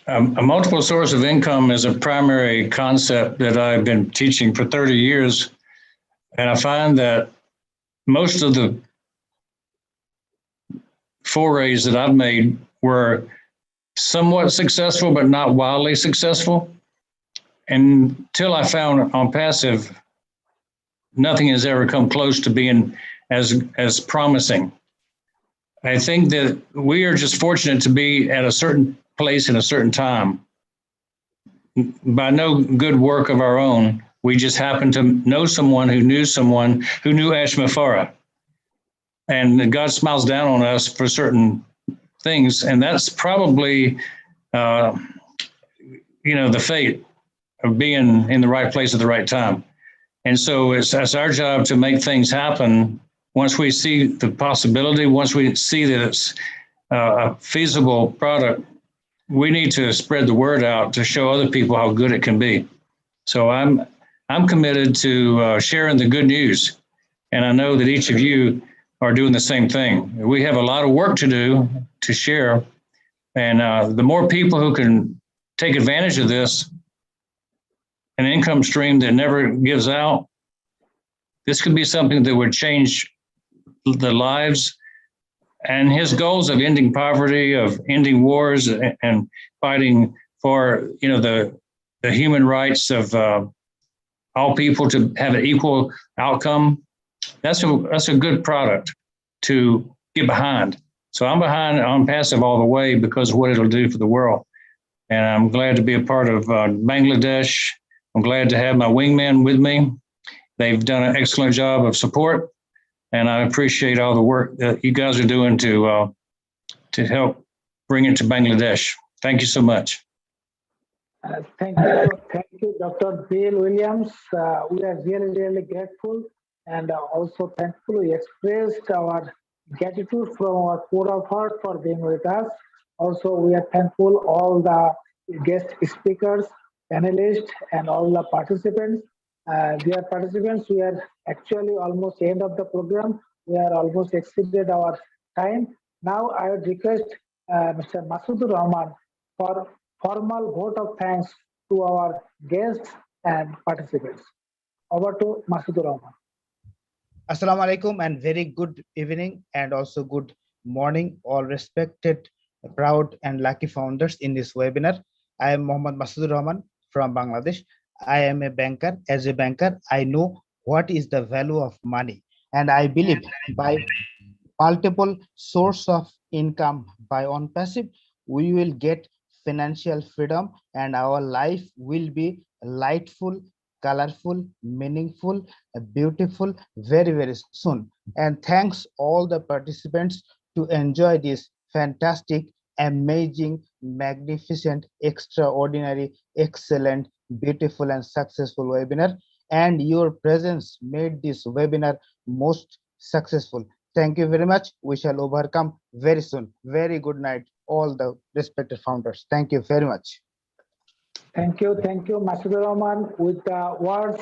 A multiple source of income is a primary concept that I've been teaching for 30 years. And I find that most of the forays that I've made were somewhat successful, but not wildly successful. until I found ONPASSIV, nothing has ever come close to being as promising. I think that we are just fortunate to be at a certain place in a certain time. By no good work of our own, we just happened to know someone who knew Ash Mafara. And God smiles down on us for certain things. And that's probably, the fate of being in the right place at the right time. And so it's our job to make things happen. Once we see the possibility, once we see that it's a feasible product, we need to spread the word out to show other people how good it can be. So I'm committed to sharing the good news. And I know that each of you are doing the same thing. We have a lot of work to do to share. And the more people who can take advantage of this, an income stream that never gives out, this could be something that would change the lives and his goals of ending poverty, of ending wars, and fighting for the human rights of all people to have an equal outcome. That's a good product to get behind. So I'm behind ONPASSIV all the way because of what it'll do for the world. And I'm glad to be a part of Bangladesh. I'm glad to have my wingman with me. They've done an excellent job of support. And I appreciate all the work that you guys are doing to help bring it to Bangladesh. Thank you so much. Thank you, Dr. Bill Williams. We are really grateful and also thankful. We expressed our gratitude from our core of heart for being with us. Also, we are thankful all the guest speakers, panelists, and all the participants. Dear participants, we are actually almost end of the program. We are almost exceeded our time. Now I would request Mr. Masudur Rahman for formal vote of thanks to our guests and participants. Over to Masudur Rahman. Assalamu alaikum and very good evening and also good morning, all respected, proud and lucky founders in this webinar. I am Mohammad Masudur Rahman from Bangladesh. I am a banker. As a banker, I know what is the value of money, and I believe by multiple source of income by ONPASSIV, we will get financial freedom and our life will be lightful, colorful, meaningful, beautiful very soon. And thanks all the participants to enjoy this fantastic, amazing, magnificent, extraordinary, excellent, beautiful and successful webinar, and your presence made this webinar most successful. Thank you very much. We shall overcome very soon. Very good night, all the respected founders. Thank you very much. Thank you, Masudur Rahman. With the words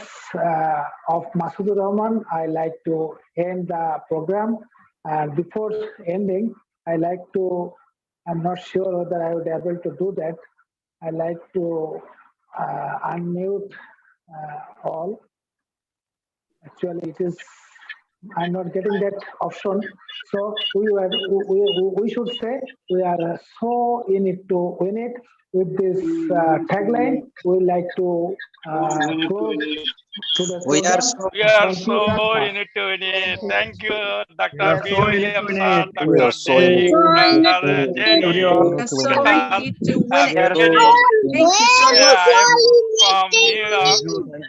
of Masudur Rahman, I like to end the program. And before ending, I like to, I'm not sure whether I would be able to do that. I like to unmute all. Actually, it is, I'm not getting that option. So we should say we are so in it to win it. With this tagline, we like to close to the We are so in it to win it. Thank you, Dr. are B. so in it Williams, to win it. Dr. We are so in it. Derek, Jenny. So ready to win it. Jenny. Thank you so Yeah, much. I'm from New York.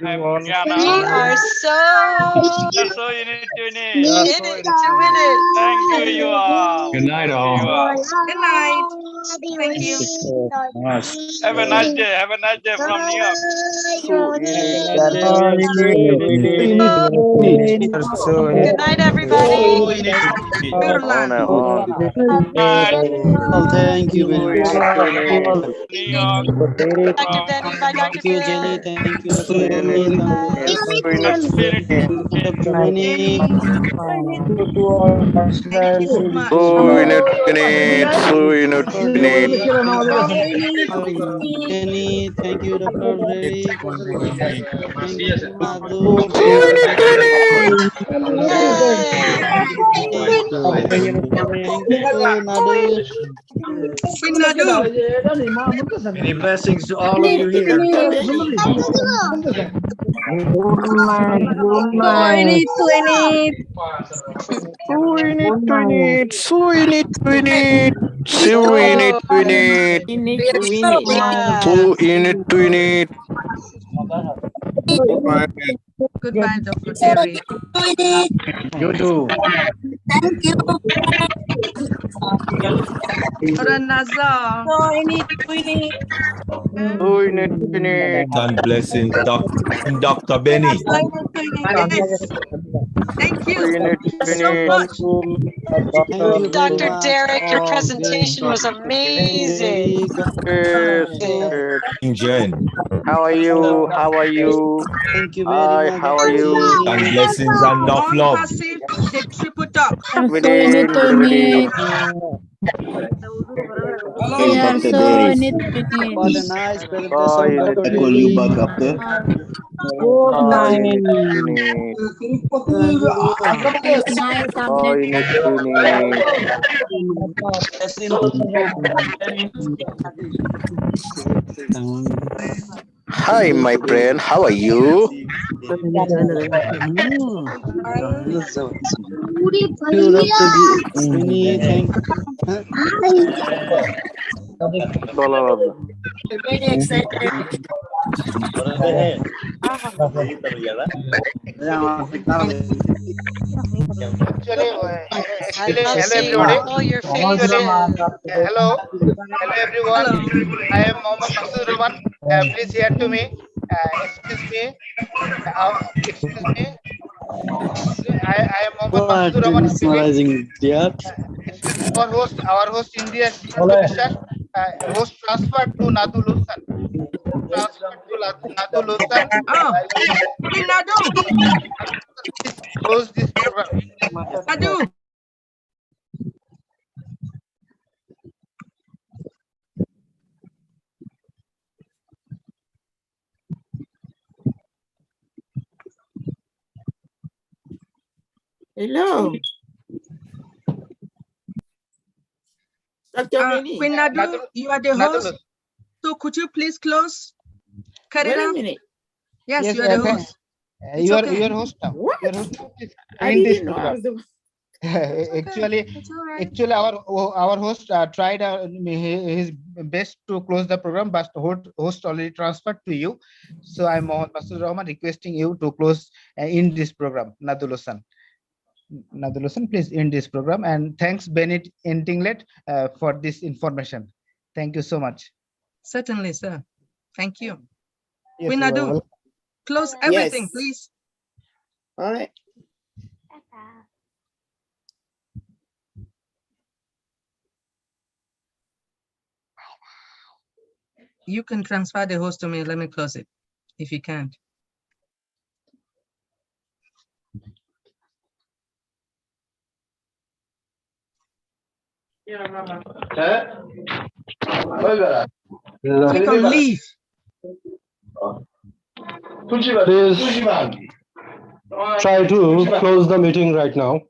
I'm all. Ghana. We are So in it to win it. in it to win it. Thank you, you all. Good night, all. Good night. Thank you. Have a nice day. Have a nice day from New York. So in it. Good night, everybody. Good luck. Bye. Thank you very much. New York. Dr. Denny, bye, Dr. Jenny. Thank you, Dr. Benny. Dr. Benny. Thank you so much. Jenny, thank you, Dr. Derek. Thank you, Madhu. Yay! Thank you, Nadu. Many blessings to all of you here. Goodbye, Dr. Derek. You too. Thank you. Brother Nazar. And blessings, Dr. Benny. Yes. Thank you. Thank you so much. Dr. Derek, your presentation was amazing. Jen. How are you? How are you? Thank you very much. How are you? And blessings and enough love. Passive, the triple talk. Good evening. Good evening. We are so in it. What a nice Bye. presentation. I call you back after. Good night. Hi, my friend. How are you? Very excited. I love seeing everybody. all your Hello everyone. I am Mohammad Masud Rahman. Please hear to me. Excuse me. Excuse me. I am Mohammad Masud Rahman speaking. Excuse me. Our host India sir. Host transferred to Nadu Lusan. Please close this program. Nadu. Hello. Dr. Benny. Queen Nadu, you are the host. So could you please close? Cut it Wait a off. minute. Yes, you are the host. You are okay. host now. Your host now. I didn't know I was the Actually, our host tried his best to close the program, but host already transferred to you. So I'm Mohammad Masud Rahman requesting you to close in this program. Nadulusan, please end this program. And thanks Bennett Entinglet for this information. Thank you so much. Certainly, sir. Thank you. Yes, Queen you are Nadu, welcome. close everything, Yes. please. All right. You can transfer the host to me. Let me close it if you can't. Click on leave. Please try to close the meeting right now.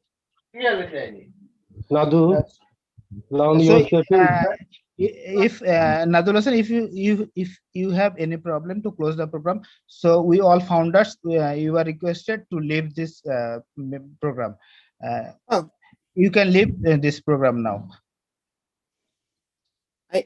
Nadu, now So, your session. if Nadulasan, if you have any problem to close the program, so we all founders you are requested to leave this program. You can leave this program now. I